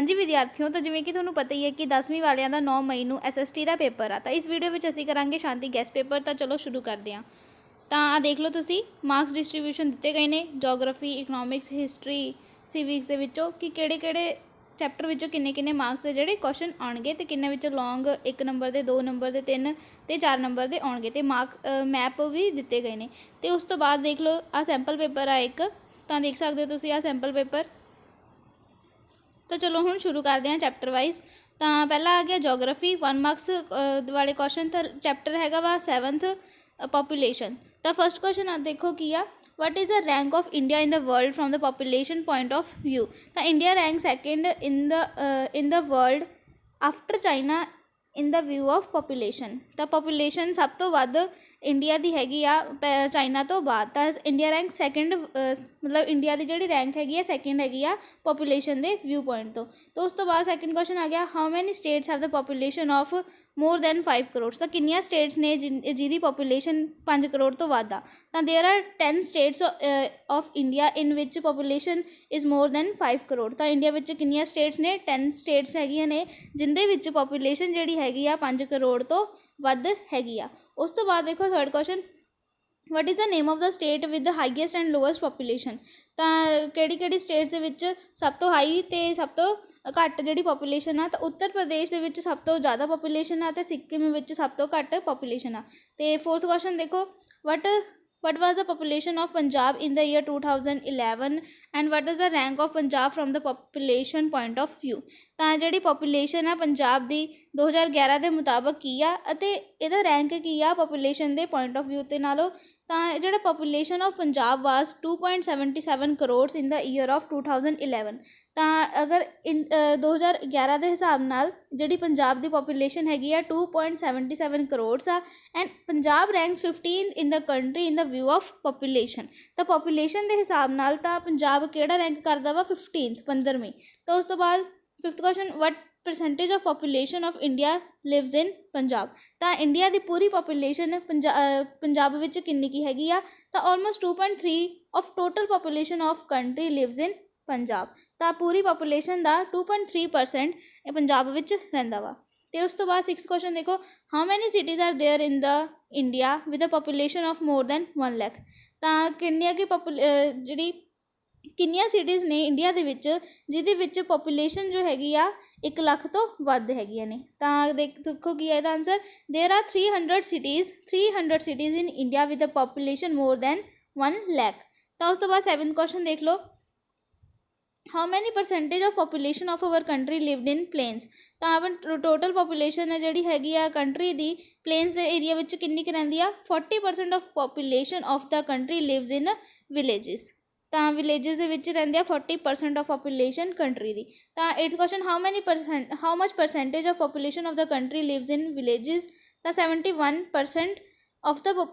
हाँ जी विद्यार्थियों, तो जिवें कि तुहानूं पता ही है कि 10वीं वालियां दा 9 मई नूं SST ਦਾ पेपर आ। ਤਾਂ इस वीडियो ਵਿੱਚ ਅਸੀਂ ਕਰਾਂਗੇ ਸ਼ਾਂਤੀ ਗੈਸ पेपर। ਤਾਂ ਚਲੋ ਸ਼ੁਰੂ ਕਰਦੇ ਹਾਂ। ਤਾਂ ਆ ਦੇਖ ਲਓ ਤੁਸੀਂ ਮਾਰਕਸ ਡਿਸਟ੍ਰੀਬਿਊਸ਼ਨ ਦਿੱਤੇ ਗਏ ਨੇ ਜੋਗਰਾਫੀ, ਇਕਨੋਮਿਕਸ, ਹਿਸਟਰੀ, ਸਿਵਿਕਸ ਦੇ ਵਿੱਚੋਂ ਕਿ ਕਿਹੜੇ ਚੈਪਟਰ ਵਿੱਚੋਂ ਕਿੰਨੇ ਮਾਰਕਸ ਦੇ ਜਿਹੜੇ ਕੁਐਸਚਨ ਆਉਣਗੇ ਤੇ ਕਿੰਨੇ ਵਿੱਚੋਂ ਲੌਂਗ 1 ਨੰਬਰ ਦੇ, 2 ਨੰਬਰ ਦੇ, 3 ਤੇ 4 ਨੰਬਰ ਦੇ ਆਉਣਗੇ ਤੇ ਮੈਪ ਵੀ ਦਿੱਤੇ ਗਏ ਨੇ। ਤੇ ਉਸ ਤੋਂ ਬਾਅਦ ਦੇਖ ਲਓ ਆ ਸੈਂਪਲ ਪੇਪਰ ਆ ਇੱਕ, ਤਾਂ ਦੇਖ ਸਕਦੇ ਹੋ ਤੁਸੀਂ ਆ ਸੈਂਪਲ ਪੇपर। तो चलो हुण शुरू करते हैं चैप्टर वाइज। तो पहला आ गया जोग्राफी 1 मार्क्स वाले क्वेश्चन। तो चैप्टर हैगा वा 7th पॉपूलेशन। तो फर्स्ट क्वेश्चन देखो की आ, what is the rank of India in the world from the population point of view. तो India rank second in the world after China in the view of population. तो population सब तो वध India की हैगी आ चाइना तो बाद। तो इंडिया रैंक सैकेंड मतलब इंडिया की जी रैंक हैगी आ सैकेंड हैगी आ पॉपूलेशन के व्यू पॉइंट तो उस तो बाद सैकेंड क्वेश्चन आ गया, how many states have the population of more than 5 crore. तो कितनी स्टेट्स ने जिहदी पॉपूलेशन 5 करोड़ तो वध आ। तो there are 10 states of India in which population is more than 5 crore. तो इंडिया विच कितनी स्टेट्स ने 10 स्टेट्स हैगियां ने जिंदे विच पॉपूलेशन जिहड़ी हैगी आ 5 करोड़ तो वध हैगी आ। उस तो बाद देखो third question, what is the name of the state with the highest and lowest population. तो किहड़ी स्टेट्स दे विच सब तो हाई तो सब तो घट जिहड़ी पॉपूलेशन आ। तो उत्तर प्रदेश दे विच सब तो ज़्यादा पॉपूलेशन आ, तो सिक्किम विच सब तो घट पॉपूलेशन आ। तो फोर्थ क्वेश्चन देखो, what was the population of Punjab in the year 2011 and what is the rank of Punjab from the population point of view. तो जिहड़ी पॉपूलेशन आ पंजाब की 2011 के मुताबिक की आ अते इहदा रैंक की आ पॉपूलेशन के पॉइंट ऑफ व्यू ते नालों। तो जिहड़ा population of Punjab was 2.77 crore in the year of 2011। तो अगर 2011 के हिसाब नाल जिहड़ी पंजाब की पॉपूलेशन हैगी आ 2.77 करोड़ आ and Punjab ranks 15 in the country in the view of population. तो पॉपूलेशन के हिसाब नाल तो पंजाब किहड़ा रैंक करदा वा 15th 15वीं। तो उस तो बाद fifth question, what percentage of population of India lives in Punjab. तो इंडिया की पूरी पॉपूलेशन पंजाब विच किन्नी की हैगी आ। तो almost 2.3 of total population of country lives in Punjab. तो पूरी पॉपूलेशन का 2.3% पंजाब विच रहिंदा वा। तो उस तो बाद सिक्स क्वेश्चन देखो, how many cities are there in the India with a population of more than 1 lakh. तो किन्नियां की जिहड़ी किन्नियां सिटीज़ ने इंडिया दे विच जिहदे विच पॉपूलेशन जो हैगी आ 1 लाख तो वध हैगियां ने। तो देखो की है answer, there are 300 cities in India with a population more than 1 lakh. तो उस तो बाद सैवंथ क्वेश्चन देख लो, how many percentage of population of our country lived in plains. तो अपन टोटल पॉपूलेशन है जिहड़ी हैगी आ कंट्री दी प्लेन्स के एरिया विच किन्नी क रहिंदी आ। 40% of population of the country lives in villages. तो विलेजिस दे विच रहिंदी आ 40% ऑफ पॉपूलेशन कंट्री दी। तो eighth question, how much percentage of population of the country lives in villages. तो 71% of the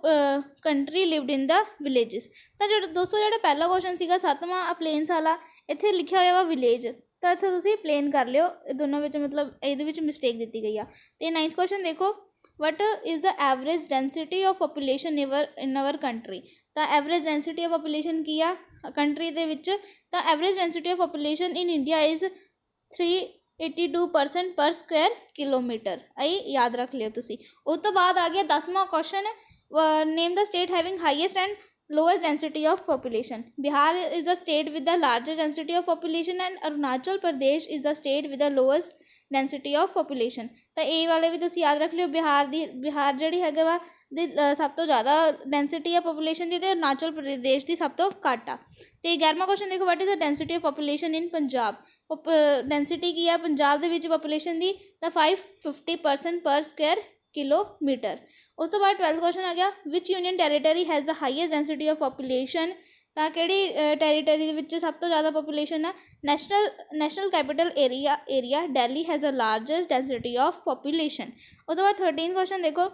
country lived in the villages. तो जो दोस्तों जो पहला क्वेश्चन सीगा 7वां प्लेन्स वाला, इत्थे लिखा हुआ वा विलेज, तो इत्थे तुसीं प्लेन कर लियो, दोनों विच मतलब इहदे विच मिसटेक दी गई आ। तो 9th क्वेश्चन देखो, what is the average density of population in our country. तो एवरेज डेंसिटी ऑफ पॉपूलेशन की आ कंट्री दे विच। तो average density of population in India is 382% पर स्क्वायर किलोमीटर। आई याद रख लियो तुसीं। उस तो बाद आ गया 10वां question, name the state having highest and lowest density of population। Bihar is the state with the largest density of population and Arunachal Pradesh is the state with the lowest density of population। तो ए वाले भी तुसीं याद रख लियो, बिहार जिहड़ी हैगा वा सब तो ज़्यादा डेंसिटी है पॉपूलेशन की, अरुणाचल प्रदेश की सब तो घट आ। तो 11वां क्वेश्चन देखो, what is the density of population in Punjab. Density की है पंजाब दे विच पॉपूलेशन की, तो 550% पर स्क्वायर किलोमीटर। उस तो बाद 12th क्वेश्चन आ गया, which union territory has the highest density of population. तो किहड़ी टैरेटरी विच सब तो ज़्यादा पॉपूलेशन है। National capital area Delhi has the largest density of population. उस तो बाद 13th क्वेश्चन देखो,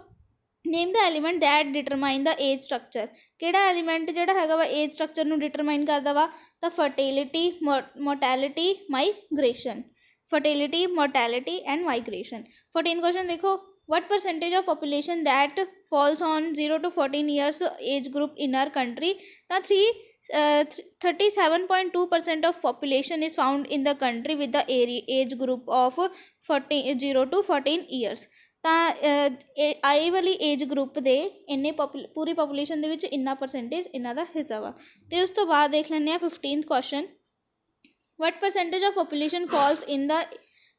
name the element that determine the age structure. किहड़ा एलीमेंट जिहड़ा हैगा वा एज स्ट्रक्चर नूं डिटरमाइन करदा वा। तो fertility, mortality, migration. Fertility, mortality and migration. 14th question देखो, what percentage of population that falls on 0 to 14 years age group in our country। तो 3 37.2% of population is found in the country with the age group of 0 to 14 years। ਤਾਂ ਆਈ ਵਾਲੀ age group ਦੇ ਇੰਨੇ ਪੂਰੀ population ਦੇ ਵਿੱਚ ਇੰਨਾ percentage ਇਹਨਾਂ ਦਾ ਹਿੱਸਾ ਵਾ। ਅਤੇ ਉਸ ਤੋਂ ਬਾਅਦ ਦੇਖ ਲੈਂਦੇ ਹਾਂ 15th question, what percentage of population falls in the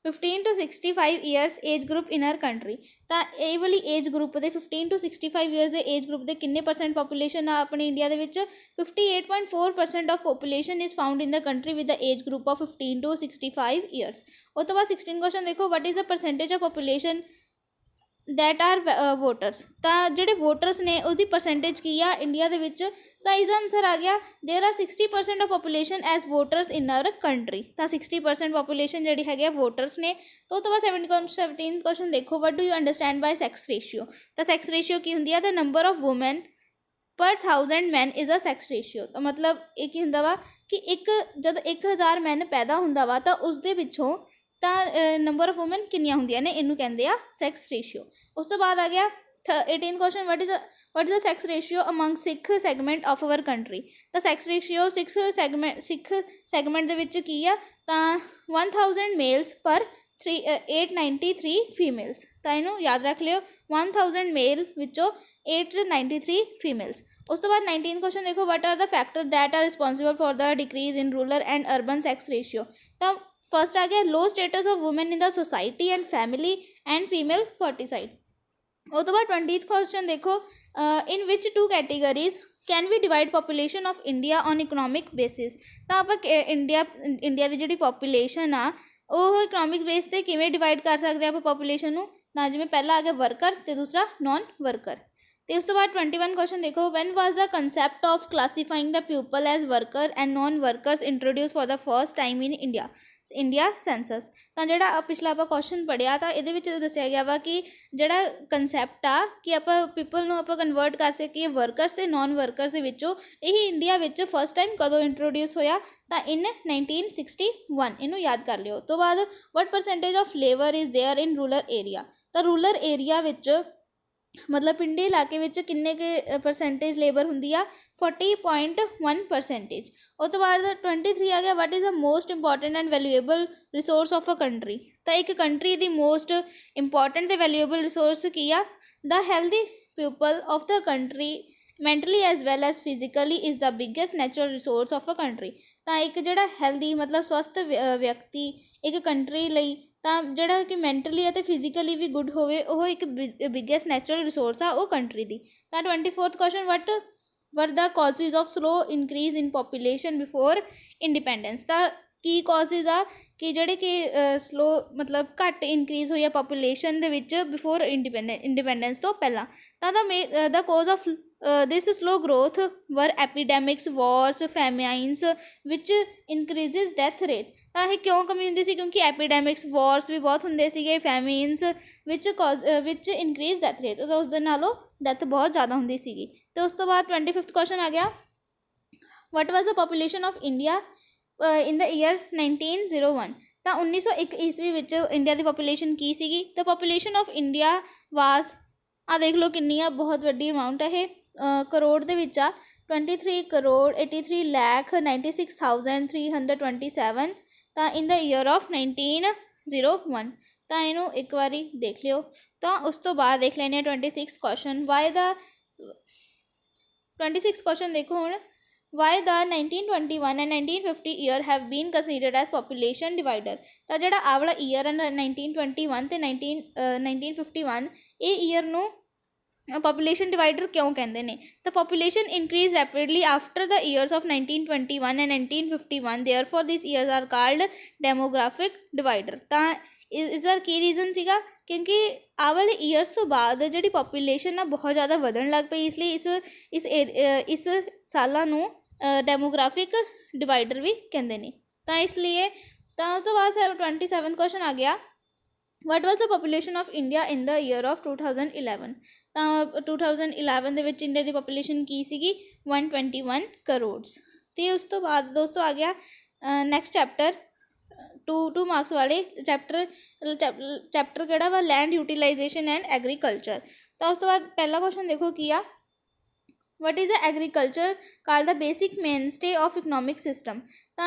15 to 65 years age group in our country। ਤਾਂ ਇਹ ਵਾਲੀ ਏਜ ਗਰੁੱਪ ਦੇ 15 to 65 years ਦੇ ਏਜ ਗਰੁੱਪ ਦੇ ਕਿੰਨੇ ਪਰਸੈਂਟ ਪੋਪੂਲੇਸ਼ਨ ਆ ਆਪਣੇ ਇੰਡੀਆ ਦੇ ਵਿੱਚ? 58.4% of population is found in the country with the age group of 15 to 65 years। ਉਸ ਤੋਂ ਬਾਅਦ 16 ਕੁਐਸਚਨ ਦੇਖੋ, what is the percentage of population that are voters। ਤਾਂ ਜਿਹੜੇ ਵੋਟਰਸ ਨੇ ਉਹਦੀ ਪਰਸੈਂਟੇਜ ਕੀ ਆ ਇੰਡੀਆ ਦੇ ਵਿੱਚ? ਤਾਂ ਇਸਦਾ ਆਨਸਰ ਆ ਗਿਆ ਦੇਰ R 60% of population as voters in our country. ਤਾਂ 60% ਪੋਪੂਲੇਸ਼ਨ ਜਿਹੜੀ ਹੈਗੀ ਆ ਵੋਟਰਸ ਨੇ। ਤਾਂ ਉਹ ਤੋਂ ਬਾਅਦ 17th ਕੁਐਸਚਨ ਦੇਖੋ, what do you understand by sex ratio. ਤਾਂ ਸੈਕਸ ਰੇਸ਼ੀਓ ਕੀ ਹੁੰਦੀ ਆ? The number of women per 1000 man is a sex ratio. ਤਾਂ ਮਤਲਬ ਇਹ ਕੀ ਹੁੰਦਾ ਵਾ ਕਿ ਜਦ 1000 ਮੈਨ ਪੈਦਾ ਹੁੰਦਾ ਵਾ ਤਾਂ ਉਸਦੇ ਪਿੱਛੋਂ ਤਾਂ ਨੰਬਰ ਆਫ ਵੂਮੈਨ ਕਿੰਨੀਆਂ ਹੁੰਦੀਆਂ ਨੇ, ਇਹਨੂੰ ਕਹਿੰਦੇ ਆ ਸੈਕਸ ਰੇਸ਼ੀਓ। ਉਸ ਤੋਂ ਬਾਅਦ ਆ ਗਿਆ 18th question, what is the sex ratio among Sikh segment of our country. ਤਾਂ ਸੈਕਸ ਰੇਸ਼ੀਓ ਸਿੱਖ ਸੈਗਮੈਂਟ ਦੇ ਵਿੱਚ ਕੀ ਆ? ਤਾਂ 1000 ਮੇਲਸ ਪਰ 893 ਫੀਮੇਲਸ। ਤਾਂ ਇਹਨੂੰ ਯਾਦ ਰੱਖ ਲਿਓ, 1000 ਮੇਲ ਵਿੱਚੋਂ 893 ਫੀਮੇਲਸ। ਉਸ ਤੋਂ ਬਾਅਦ 19th ਕੁਐਸਚਨ ਦੇਖੋ, what are the factor that are responsible for the decrease in rural and urban sex ratio. ਤਾਂ फर्स्ट आ गया low status of women in the society and family and female foeticide. उस तो बाद 20th question देखो, in which two categories can we divide population of India on economic basis. तो आप India की जी पॉपूलेशन आ वो इकोनॉमिक बेस से किमें divide कर सकते हैं आप पॉपूलेशन को? ना जिमें पहला आ गया वर्कर तो दूसरा नॉन वर्कर। तो उस तो बाद 21 क्वेश्चन देखो, when was the concept of classifying the people as worker and non workers introduce for the first time in India census. ਤਾਂ ਜਿਹੜਾ ਪਿਛਲਾ ਆਪਾਂ ਕੁਐਸਚਨ ਪੜ੍ਹਿਆ ਤਾਂ ਇਹਦੇ ਵਿੱਚ ਦੱਸਿਆ ਗਿਆ ਵਾ ਕਿ ਜਿਹੜਾ ਕੰਸੈਪਟ ਆ ਕਿ ਆਪਾਂ ਪੀਪਲ ਨੂੰ ਆਪਾਂ ਕਨਵਰਟ ਕਰ ਸਕੀਏ ਵਰਕਰਸ ਅਤੇ ਨੋਨ ਵਰਕਰਸ ਦੇ ਵਿੱਚੋਂ, ਇਹ ਇੰਡੀਆ ਵਿੱਚ ਫਸਟ ਟਾਈਮ ਕਦੋਂ ਇੰਟਰੋਡਿਊਸ ਹੋਇਆ? ਤਾਂ ਇਨ 1961। ਇਹਨੂੰ ਯਾਦ ਕਰ ਲਿਓ। ਤੋਂ ਬਾਅਦ what percentage of labour is there in rural area. ਤਾਂ ਰੂਰਲ ਏਰੀਆ ਵਿੱਚ ਮਤਲਬ ਪਿੰਡੀ ਇਲਾਕੇ ਵਿੱਚ ਕਿੰਨੇ ਕੁ ਪਰਸੈਂਟੇਜ ਲੇਬਰ ਹੁੰਦੀ ਆ? 40.1%। ਉਹ ਤੋਂ ਬਾਅਦ 23 ਆ ਗਿਆ, what is the most important and valuable resource of a country. ਤਾਂ ਇੱਕ ਕੰਟਰੀ ਦੀ ਮੋਸਟ ਇੰਪੋਰਟੈਂਟ ਅਤੇ ਵੈਲਿਊਏਬਲ ਰਿਸੋਰਸ ਕੀ ਆ? The healthy people of the country mentally as well as physically is the biggest natural resource of a country. ਤਾਂ ਇੱਕ ਜਿਹੜਾ healthy ਮਤਲਬ ਸਵਸਥ ਵਿਅਕਤੀ ਇੱਕ ਕੰਟਰੀ ਲਈ ਤਾਂ ਜਿਹੜਾ ਕਿ ਮੈਂਟਲੀ ਅਤੇ ਫਿਜ਼ੀਕਲੀ ਵੀ ਗੁੱਡ ਹੋਵੇ ਉਹ ਇੱਕ ਬਿਗੈਸਟ ਨੈਚੁਰਲ ਰਿਸੋਰਸ ਆ ਉਹ ਕੰਟਰੀ ਦੀ। ਤਾਂ 24th question, what were the causes of slow increase in population before independence. ਤਾਂ ਕੀ ਕਾਜ਼ਿਜ਼ ਆ ਕਿ ਜਿਹੜੇ ਕਿ ਸਲੋ ਮਤਲਬ ਘੱਟ ਇਨਕਰੀਜ਼ ਹੋਈ ਆ ਪੋਪੂਲੇਸ਼ਨ ਦੇ ਵਿੱਚ ਬਿਫੋਰ ਇੰਡੀਪੈਂਡੈਂਸ ਤੋਂ ਪਹਿਲਾਂ। ਤਾਂ the cause of this slow growth were epidemics, wars, famines which increases death rate। ਤਾਂ ਇਹ ਕਿਉਂ ਕਮੀ ਹੁੰਦੀ ਸੀ? ਕਿਉਂਕਿ ਐਪੀਡੈਮਿਕਸ ਵਾਰਸ ਵੀ ਬਹੁਤ ਹੁੰਦੇ ਸੀਗੇ, ਫੈਮੀਨਸ ਵਿੱਚ ਇਨਕਰੀਜ਼ ਡੈਥ ਰੇਟ, ਤਾਂ ਉਸ ਦੇ ਨਾਲੋਂ ਡੈਥ ਬਹੁਤ ਜ਼ਿਆਦਾ ਹੁੰਦੀ ਸੀਗੀ। ਅਤੇ ਉਸ ਤੋਂ ਬਾਅਦ 25th ਕੁਐਸਚਨ ਆ ਗਿਆ, what was the population of India in the year 1901। ਤਾਂ 1901 ਈਸਵੀ ਵਿੱਚ ਇੰਡੀਆ ਦੀ ਪੋਪੂਲੇਸ਼ਨ ਕੀ ਸੀਗੀ? ਤਾਂ ਪੋਪੂਲੇਸ਼ਨ ਆਫ ਇੰਡੀਆ ਵਾਜ਼ ਆ ਦੇਖ ਲਓ ਕਿੰਨੀ ਆ, ਬਹੁਤ ਵੱਡੀ ਅਮਾਊਂਟ ਹੈ ਇਹ, ਕਰੋੜ ਦੇ ਵਿੱਚ ਆ, 23 ਕਰੋੜ 83 ਲੱਖ 96,327। ਤਾਂ ਇਨ ਦ ਈਅਰ ਆਫ 1901। ਤਾਂ ਇਹਨੂੰ ਇੱਕ ਵਾਰੀ ਦੇਖ ਲਿਓ। ਤਾਂ ਉਸ ਤੋਂ ਬਾਅਦ ਦੇਖ ਲੈਂਦੇ ਹਾਂ 26 ਕੁਐਸਚਨ, ਵਾਈ ਦ 26 ਕੁਐਸਚਨ ਦੇਖੋ ਹੁਣ, why the 1921 and 1950 year have been considered as population divider. ਤਾਂ ਜਿਹੜਾ ਆਹ ਵਾਲਾ ਈਅਰ ਹੈ 1921 ਅਤੇ 1951 ਇਹ ਈਅਰ ਨੂੰ ਪੋਪੂਲੇਸ਼ਨ ਡਿਵਾਈਡਰ ਕਿਉਂ ਕਹਿੰਦੇ ਨੇ? ਤਾਂ population increase rapidly after the years of 1921 and 1951 therefore this years are called demographic divider. ਤਾਂ ਇਸਦਾ ਕੀ ਰੀਜ਼ਨ ਸੀਗਾ? ਕਿਉਂਕਿ ਆਹ ਵਾਲੇ ਈਅਰਸ ਤੋਂ ਬਾਅਦ ਜਿਹੜੀ ਪੋਪੂਲੇਸ਼ਨ ਆ ਬਹੁਤ ਜ਼ਿਆਦਾ ਵਧਣ ਲੱਗ ਪਈ, ਇਸ ਲਈ ਇਸ ਸਾਲਾਂ ਨੂੰ ਡੈਮੋਗ੍ਰਾਫਿਕ ਡਿਵਾਈਡਰ ਵੀ ਕਹਿੰਦੇ ਨੇ। ਤਾਂ ਇਸ ਲਈ ਤਾਂ ਉਸ ਤੋਂ ਬਾਅਦ 27 ਕੁਐਸਚਨ ਆ ਗਿਆ, what was the population of India in the year of 2011। ਤਾਂ 2011 ਦੇ ਵਿੱਚ ਇੰਡੀਆ ਦੀ ਪੋਪੂਲੇਸ਼ਨ ਕੀ ਸੀਗੀ? 121 ਕਰੋੜਸ। ਅਤੇ ਉਸ ਤੋਂ ਬਾਅਦ ਦੋਸਤੋ ਆ ਗਿਆ ਨੈਕਸਟ ਚੈਪਟਰ 2 ਮਾਰਕਸ ਵਾਲੇ ਚੈਪਟਰ ਕਿਹੜਾ ਵਾ? Land utilisation and agriculture. ਤਾਂ ਉਸ ਤੋਂ ਬਾਅਦ ਪਹਿਲਾ ਕੁਐਸਚਨ ਦੇਖੋ ਕੀ ਆ, what is the agriculture called the basic main stay of economic system. तो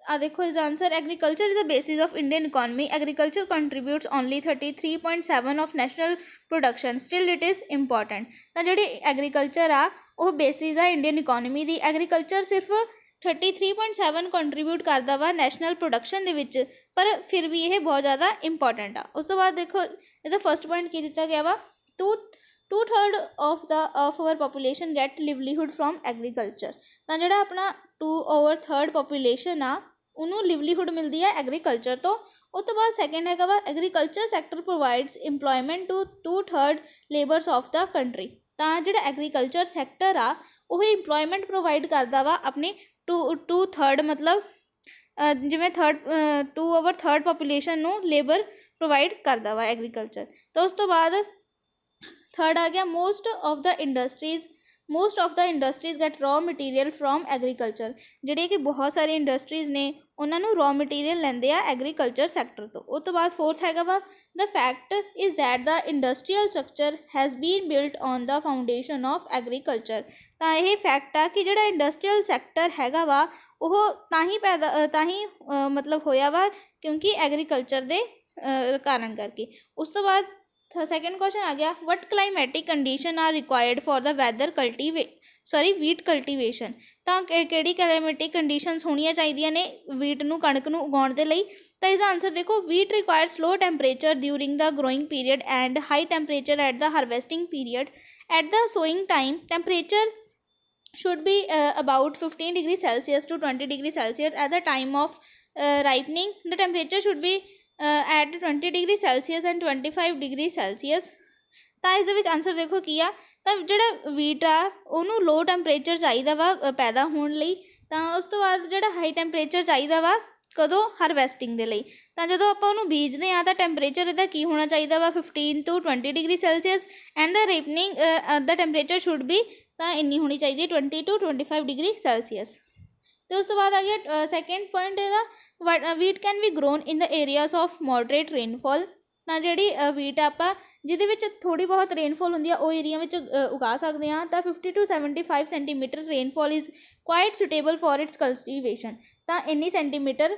आ देखो इस answer, agriculture is the basis of Indian economy. Agriculture contributes only 33.7 of national production, still it is important. तो जी agriculture आ वो basis आ Indian economy की। Agriculture सिर्फ 33.7 contribute करता वा national production दे विच, पर फिर भी ये बहुत ज़्यादा इंपॉर्टेंट आ। उस तो बाद देखो इसका फर्स्ट पॉइंट की दिता गया वा, 2/3 of our population get livelihood from agriculture. तो जोड़ा अपना 2/3 पॉपूलेशन आ उन्होंने लिवलीहुड मिलती है एग्रीकल्चर तो। उस तो बाद सैकेंड है वा agriculture sector provides employment to 2/3 labours of the country. तो जोड़ा एग्रीकल्चर सैक्टर आ वो इंपलॉयमेंट प्रोवाइड करता वा अपनी 2/3 मतलब जिमें 2/3 पॉपूलेशन नू लेबर प्रोवाइड करता वा एग्रीकल्चर। तो उस तो बाद थर्ड आ गया most of the industries get raw material from agriculture. जिहड़े कि बहुत सारी इंडस्ट्रीज़ ने उन्होंने रॉ मटीरियल लेंदे आ एग्रीकल्चर सैक्टर तो। उस तो बाद फोर्थ हैगा वा the fact is that the industrial structure has been built on the foundation of agriculture. तो यह फैक्ट आ कि जिहड़ा इंडस्ट्रीयल सैक्टर हैगा वा वो मतलब होया वा क्योंकि एग्रीकल्चर के कारण करके। उस तो बाद सैकेंड क्वेश्चन आ गया, what climatic condition are required for the weather wheat cultivation. तो किहड़ी क्लाइमेटिक कंडीशनस होनिया चाहिए ने वीट नू कणक नू उगाउण दे लई। तो इसका आंसर देखो, wheat requires low temperature during the growing period and high temperature at the harvesting period. At the sowing time temperature should be about 15 degrees Celsius to 20 degrees Celsius. At the time of ripening the temperature should be at 20 degrees Celsius and 25 degrees Celsius। तो इस answer देखो की आ, तो जोड़ा wheat आ उन्होंने लो temperature चाहिए वा पैदा होने लई। तो उस तो बाद जोड़ा हाई टैंपरेचर चाहिए वा कदों हारवैसटिंग के लिए। तो जो आप बीजते हैं तो टैंपरेचर इसका की होना चाहिए वा 15 to 20 degree Celsius and the ripening the temperature should be तो इन्नी होनी चाहिए 20 to 25 डिग्री सेल्सियस। तो उस तो बाद आ गया सैकेंड पॉइंट है wheat can be grown in the areas of moderate rainfall. तो जी वीट आप जिद थोड़ी बहुत रेनफॉल होंगी वो एरिया में उगा सकते हैं। तो 50 to 75 centimetre rainfall is quite suitable for its cultivation. तो इन्नी सेंटीमीटर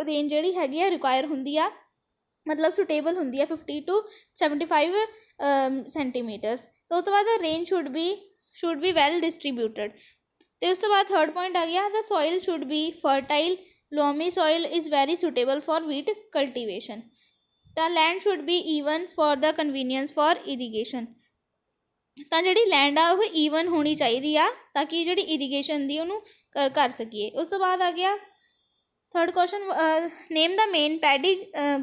रेंज जी हैगी रिक्वायर होंगी आ मतलब सुटेबल होंगी है 50 to 75 सेंटीमीटरस। तो उस तो बाद range should be well distributed. तो उस तो बाद थर्ड पॉइंट आ गया the soil should be fertile, loamy soil is very suitable for wheat cultivation. तो land should be even for the convenience for irrigation. तो जी लैंड आ वो ईवन होनी चाहिए आ ताकि जी इरीगेशन की उन्होंने कर सकीए। उस तो बाद आ गया third question name the main paddy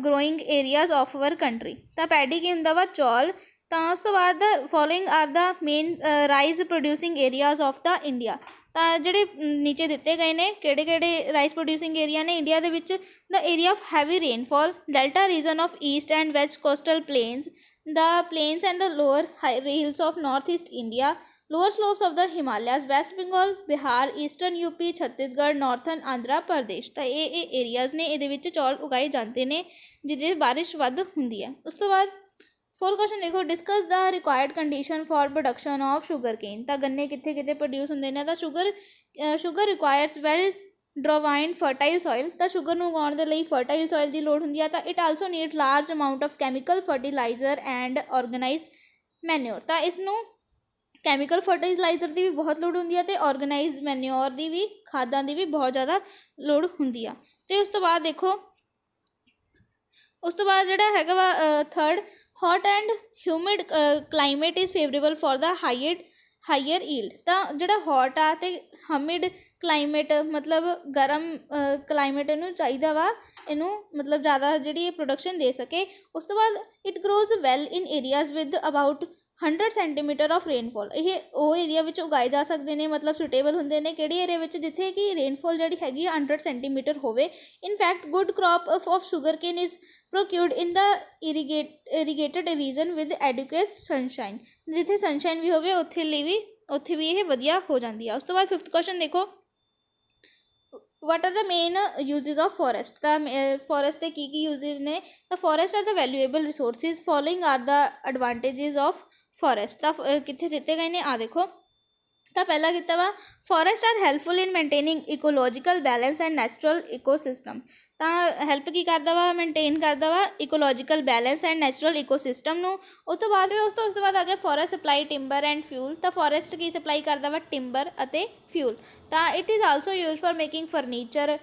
growing areas of our country. तो पैडी की होंगे वा चौल। तो उस तो बाद the following are the main rice producing areas of the India. तो जोड़े नीचे दिते गए ने किहड़े राइस प्रोड्यूसिंग एरिया ने इंडिया के the area of heavy rainfall, delta region of east and west coastal plains, the plains and the lower hills of north east India, lower slopes of the Himalayas, west Bengal, Bihar, eastern UP, Chhattisgarh, northern Andhra Pradesh. तो ये areas ने ये चौल उगाए जाते हैं जिदे बारिश वध होंदी है। उस तो बाद फोर्थ क्वेश्चन देखो, discuss the required condition for production of sugarcane. तो गन्ने कित्थे कित्थे प्रोड्यूस होंदे ने। तो sugar requires well drained fertile soil. तो शुगर नूं उगाउण दे लई फर्टाइल सॉइल की लोड़ होंदी है। तो it also need large amount of chemical fertiliser and organise manure. तो इसनूं कैमिकल फर्टिलाइजर की भी बहुत लोड़ होंदी है तो ऑर्गेनाइज मैन्योर की भी खादां की भी बहुत ज़्यादा लोड़ होंदी है। तो उस तो बाद देखो उस तो बाद जिहड़ा हैगा वा third hot and humid climate is favourable for the higher yield. तो जिहड़ा हॉट आ ते ह्यूमिड क्लाइमेट मतलब गर्म क्लाइमेट इनू चाहिए वा इनू मतलब ज़्यादा जी प्रोडक्शन दे सके। उस तो बाद it grows well in areas with about 100 centimetre of rainfall. ये वो एरिया में उगाए जा सकते हैं मतलब सुटेबल होंगे ने कि एरिया में जिथे कि रेनफॉल जी हैगी 100 सेंटीमीटर होवे। In fact good crop of sugarcane is procured in the irrigated region with adequate sunshine. जिथे सनशाइन भी होवे उत्थे भी ये वधिया हो जाती है। उस तो बाद फिफ्थ क्वेश्चन देखो, what are the main uses of forest. Forest के की यूजेज ने। The forest are the valuable resources, following are the advantages of forest. तो कितने दिते गए ने आ देखो, ਤਾਂ ਪਹਿਲਾ ਕੀਤਾ ਵਾ forest are helpful in maintaining ecological balance and natural ecosystem. ਤਾਂ ਹੈਲਪ ਕੀ ਕਰਦਾ ਵਾ, ਮੇਨਟੇਨ ਕਰਦਾ ਵਾ ecological balance and natural ecosystem ਨੂੰ। ਉਸ ਤੋਂ ਬਾਅਦ ਆ ਗਿਆ forest supply timber and fuel. ਤਾਂ ਫੋਰੈਸਟ ਕੀ ਸਪਲਾਈ ਕਰਦਾ ਵਾ, ਟਿੰਬਰ ਅਤੇ ਫਿਊਲ। ਤਾਂ it is also use for making furniture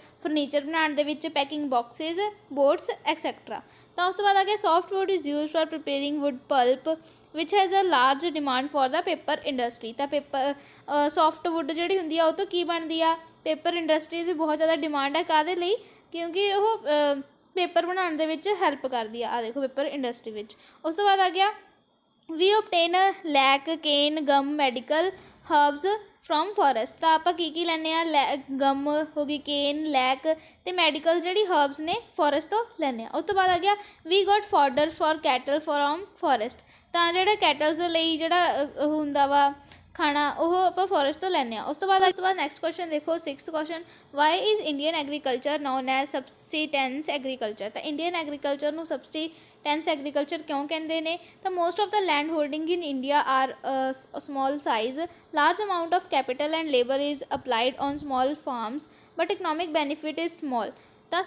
ਬਣਾਉਣ ਦੇ ਵਿੱਚ, ਪੈਕਿੰਗ ਬਾਕਸਿਸ, ਬੋਟਸ ਐਕਸੈਕਟਰਾ। ਤਾਂ ਉਸ ਤੋਂ ਬਾਅਦ ਆ ਗਿਆ soft wood is use for preparing wood pulp which has a large demand for the paper industry. ਤਾਂ ਪੇਪਰ ਸੌਫਟ ਵੁੱਡ ਜਿਹੜੀ ਹੁੰਦੀ ਆ ਉਹ ਤੋਂ ਕੀ ਬਣਦੀ ਆ, ਪੇਪਰ ਇੰਡਸਟਰੀ ਦੀ ਬਹੁਤ ਜ਼ਿਆਦਾ ਡਿਮਾਂਡ ਹੈ। ਕਾਹਦੇ ਲਈ, ਕਿਉਂਕਿ ਉਹ ਪੇਪਰ ਬਣਾਉਣ ਦੇ ਵਿੱਚ ਹੈਲਪ ਕਰਦੀ ਆ ਦੇਖੋ ਪੇਪਰ ਇੰਡਸਟਰੀ ਵਿੱਚ। ਉਸ ਤੋਂ ਬਾਅਦ ਆ ਗਿਆ ਵੀ ਓਬਟੇਨ ਲੈਕ, ਕੇਨ, ਗਮ, ਮੈਡੀਕਲ ਹਰਬਸ ਫਰੋਮ ਫੋਰੈਸਟ। ਤਾਂ ਆਪਾਂ ਕੀ ਲੈਂਦੇ ਹਾਂ, ਗਮ ਹੋ ਗਈ, ਕੇਨ, ਲੈਕ ਅਤੇ ਮੈਡੀਕਲ ਜਿਹੜੀ ਹਰਬਸ ਨੇ ਫੋਰੈਸਟ ਤੋਂ ਲੈਂਦੇ ਹਾਂ। ਉਸ ਤੋਂ ਬਾਅਦ ਆ ਗਿਆ we got fodder for cattle from forest. ਤਾਂ ਜਿਹੜਾ ਕੈਟਲਸ ਲਈ ਜਿਹੜਾ ਹੁੰਦਾ ਵਾ ਖਾਣਾ, ਉਹ ਆਪਾਂ ਫੋਰੈਸਟ ਤੋਂ ਲੈਂਦੇ ਹਾਂ। ਉਸ ਤੋਂ ਬਾਅਦ ਨੈਕਸਟ ਕੁਐਸਚਨ ਦੇਖੋ, 6th question, why is Indian agriculture known as subsistence agriculture. ਤਾਂ ਇੰਡੀਅਨ ਐਗਰੀਕਲਚਰ ਨੂੰ ਸਬਸਿਸਟੈਂਸ ਐਗਰੀਕਲਚਰ ਕਿਉਂ ਕਹਿੰਦੇ ਨੇ? ਤਾਂ most of the land holding in India are small size, large amount of capital and labour is applied on small farms but economic benefit is small. ਤਾਂ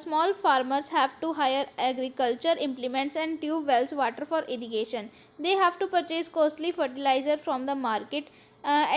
small farmers have to hire agriculture implements and tube wells water for irrigation. They have to purchase costly fertilizer from the market.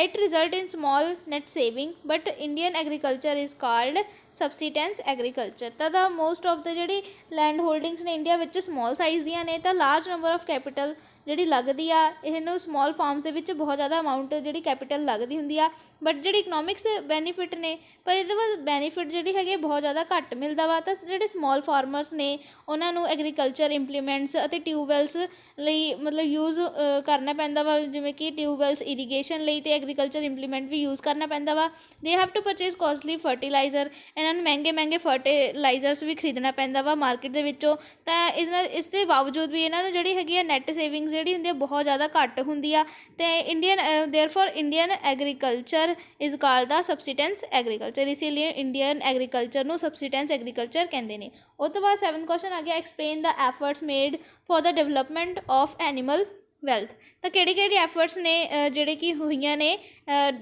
It result in small net saving, but Indian agriculture is called subsistence agriculture। ਤਾਂ most of ਦ ਜਿਹੜੀ land holdings ਨੇ India ਵਿੱਚ small size ਦੀਆਂ ਨੇ। ਤਾਂ large number of capital ਜਿਹੜੀ ਲੱਗਦੀ ਆ, ਇਹਨੂੰ ਸਮਾਲ ਫਾਰਮਸ ਦੇ ਵਿੱਚ ਬਹੁਤ ਜ਼ਿਆਦਾ ਅਮਾਊਂਟ ਜਿਹੜੀ ਕੈਪੀਟਲ ਲੱਗਦੀ ਹੁੰਦੀ ਆ। ਬਟ ਜਿਹੜੀ ਇਕਨੋਮਿਕਸ ਬੈਨੀਫਿਟ ਨੇ, ਪਰ ਇਹਦੇ ਬਾਅਦ ਬੈਨੀਫਿਟ ਜਿਹੜੀ ਹੈਗੇ ਬਹੁਤ ਜ਼ਿਆਦਾ ਘੱਟ ਮਿਲਦਾ ਵਾ। ਤਾਂ ਜਿਹੜੇ ਸਮਾਲ ਫਾਰਮਰਸ ਨੇ ਉਹਨਾਂ ਨੂੰ ਐਗਰੀਕਲਚਰ ਇੰਪਲੀਮੈਂਟਸ ਅਤੇ ਟਿਊਬਵੈਲਸ ਲਈ ਮਤਲਬ ਯੂਜ਼ ਕਰਨਾ ਪੈਂਦਾ ਵਾ, ਜਿਵੇਂ ਕਿ ਟਿਊਬਵੈਲਸ ਇਰੀਗੇਸ਼ਨ ਲਈ, ਅਤੇ ਐਗਰੀਕਲਚਰ ਇੰਪਲੀਮੈਂਟ ਵੀ ਯੂਜ਼ ਕਰਨਾ ਪੈਂਦਾ ਵਾ। They have to purchase costly fertiliser, ਇਹਨਾਂ ਨੂੰ ਮਹਿੰਗੇ ਫਰਟੀਲਾਈਜ਼ਰਸ ਵੀ ਖਰੀਦਣਾ ਪੈਂਦਾ ਵਾ ਮਾਰਕੀਟ ਦੇ ਵਿੱਚੋਂ। ਤਾਂ ਇਸ ਦੇ ਬਾਵਜੂਦ ਵੀ ਇਹਨਾਂ ਨੂੰ ਜਿਹੜੀ ਹੈਗੀ ਆ ਨੈੱਟ ਸੇਵਿੰਗਸ ਜਿਹੜੀ ਹੁੰਦੀ ਆ ਬਹੁਤ ਜ਼ਿਆਦਾ ਘੱਟ ਹੁੰਦੀ ਆ। ਅਤੇ Indian agriculture is called the subsistence agriculture, ਇਸ ਲਈ ਇੰਡੀਅਨ ਐਗਰੀਕਲਚਰ ਨੂੰ ਸਬਸਿਸਟੈਂਸ ਐਗਰੀਕਲਚਰ ਕਹਿੰਦੇ ਨੇ। ਉਸ ਤੋਂ ਬਾਅਦ 7th ਕੁਐਸਚਨ ਆ ਗਿਆ, explain the efforts made for the development of animal wealth. ਤਾਂ ਕਿਹੜੀ ਐਫਰਟਸ ਨੇ ਜਿਹੜੇ ਕਿ ਹੋਈਆਂ ਨੇ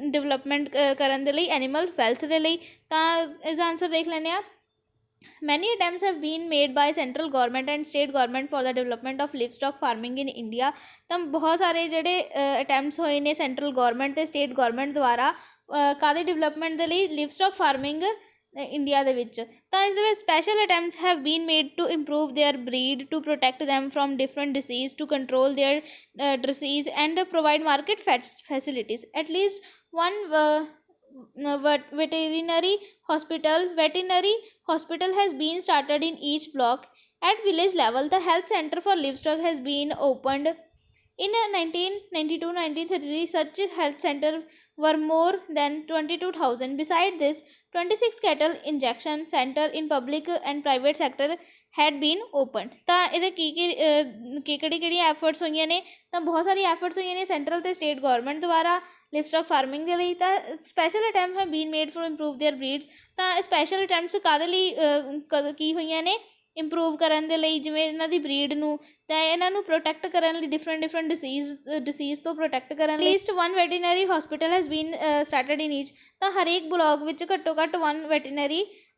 ਡਿਵੈਲਪਮੈਂਟ ਕਰਨ ਦੇ ਲਈ, ਐਨੀਮਲ ਵੈਲਥ ਦੇ ਲਈ। ਤਾਂ ਇਸਦਾ ਆਨਸਰ ਦੇਖ ਲੈਂਦੇ ਹਾਂ। Many attempts have been made by central government and state government for the development of livestock farming in India। ਤਾਂ ਬਹੁਤ ਸਾਰੇ ਜਿਹੜੇ ਅਟੈਂਪਟਸ ਹੋਏ ਨੇ ਸੈਂਟਰਲ ਗੌਰਮੈਂਟ ਅਤੇ ਸਟੇਟ ਗੌਰਮੈਂਟ ਦੁਆਰਾ ਕਾਹਦੀ ਡਿਵੈਲਪਮੈਂਟ ਦੇ ਲਈ, ਲਿਵਸਟੌਕ ਫਾਰਮਿੰਗ ਇੰਡੀਆ ਦੇ ਵਿੱਚ। ਤਾਂ ਇਸ ਦੇ ਵਿੱਚ special attempts have been made to improve their breed, to protect them from different disease, to control their disease and provide market facilities. At least one veterinary hospital has been started in each block. At village level, the health center for livestock has been opened. In 1992-1933, such health centers were more than 22,000. Besides this, 26 cattle injection center in public and private sector had been opened। ਤਾਂ ਇਹਦੇ ਕਿਹੜੀਆਂ efforts ਹੋਈਆਂ ਨੇ? ਤਾਂ ਬਹੁਤ ਸਾਰੀ efforts ਹੋਈਆਂ ਨੇ central ਅਤੇ ਸਟੇਟ ਗੌਰਮੈਂਟ ਦੁਆਰਾ ਲਿਵਸਟੌਕ ਫਾਰਮਿੰਗ ਦੇ ਲਈ। ਤਾਂ special attempt have been made for improve there ਬਰੀਡਸ। ਤਾਂ ਸਪੈਸ਼ਲ ਅਟੈਂਪਟਸ ਕਾਹਦੇ ਲਈ ਕੀ ਹੋਈਆਂ ਨੇ? ਇੰਪਰੂਵ ਕਰਨ ਦੇ ਲਈ, ਜਿਵੇਂ ਇਹਨਾਂ ਦੀ ਬਰੀਡ ਨੂੰ, ਤਾਂ ਇਹਨਾਂ ਨੂੰ ਪ੍ਰੋਟੈਕਟ ਕਰਨ ਲਈ, ਡਿਫਰੈਂਟ ਡਿਸੀਜ਼ ਤੋਂ ਪ੍ਰੋਟੈਕਟ ਕਰਨ ਲਈ। Least 1 veterinary hospital has been started in each. ਤਾਂ ਹਰੇਕ ਬਲਾਕ ਵਿੱਚ ਘੱਟੋ ਘੱਟ 1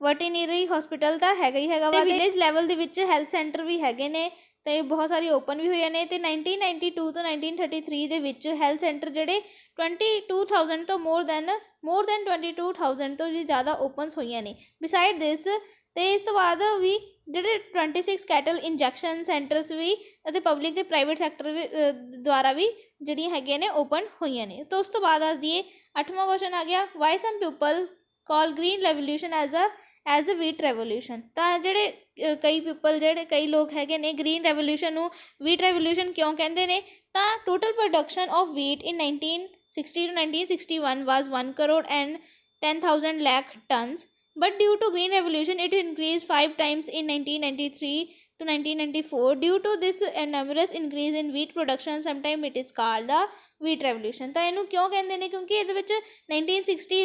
ਵੈਟੀਨਰੀ ਹਸਪੀਟਲ ਤਾਂ ਹੈਗਾ ਹੀ ਹੈਗਾ ਵਾ। ਵਿਲੇਜ ਲੈਵਲ ਦੇ ਵਿੱਚ ਹੈਲਥ ਸੈਂਟਰ ਵੀ ਹੈਗੇ ਨੇ, ਅਤੇ ਬਹੁਤ ਸਾਰੇ ਓਪਨ ਵੀ ਹੋਏ ਨੇ। ਅਤੇ 1992 ਤੋਂ 1933 ਦੇ ਵਿੱਚ ਹੈਲਥ ਸੈਂਟਰ ਜਿਹੜੇ 22,000 ਤੋਂ ਮੋਰ ਦੈਨ 22,000 ਤੋਂ ਵੀ ਜ਼ਿਆਦਾ ਓਪਨਸ ਹੋਈਆਂ ਨੇ। ਬਿਸਾਈਡ ਦਿਸ, ਅਤੇ ਇਸ ਤੋਂ ਬਾਅਦ ਵੀ ਜਿਹੜੇ 26 ਕੈਟਲ ਇੰਜੈਕਸ਼ਨ ਸੈਂਟਰਸ ਵੀ ਅਤੇ ਪਬਲਿਕ ਅਤੇ ਪ੍ਰਾਈਵੇਟ ਸੈਕਟਰ ਵੀ ਦੁਆਰਾ ਵੀ ਜਿਹੜੀਆਂ ਹੈਗੀਆਂ ਨੇ ਓਪਨ ਹੋਈਆਂ ਨੇ। ਤਾਂ ਉਸ ਤੋਂ ਬਾਅਦ ਦੱਸ ਦਈਏ 8ਵਾਂ ਕੁਐਸਚਨ ਆ ਗਿਆ, why some people call green revolution as a wheat revolution. ਤਾਂ ਜਿਹੜੇ ਕਈ ਲੋਕ ਹੈਗੇ ਨੇ ਗ੍ਰੀਨ ਰੈਵੋਲਿਊਸ਼ਨ ਨੂੰ ਵੀਟ ਰੈਵੋਲਿਊਸ਼ਨ ਕਿਉਂ ਕਹਿੰਦੇ ਨੇ? ਤਾਂ total production of wheat in 1960 to 1961 was 1,10,00,000 lakh tons, but due to green revolution it increased 5 times in 1993 to 1994. Due to this enormous increase in wheat production, sometimes it is called the wheat revolution। ਤਾਂ ਇਹਨੂੰ ਕਿਉਂ ਕਹਿੰਦੇ ਨੇ? ਕਿਉਂਕਿ ਇਹਦੇ ਵਿੱਚ 1960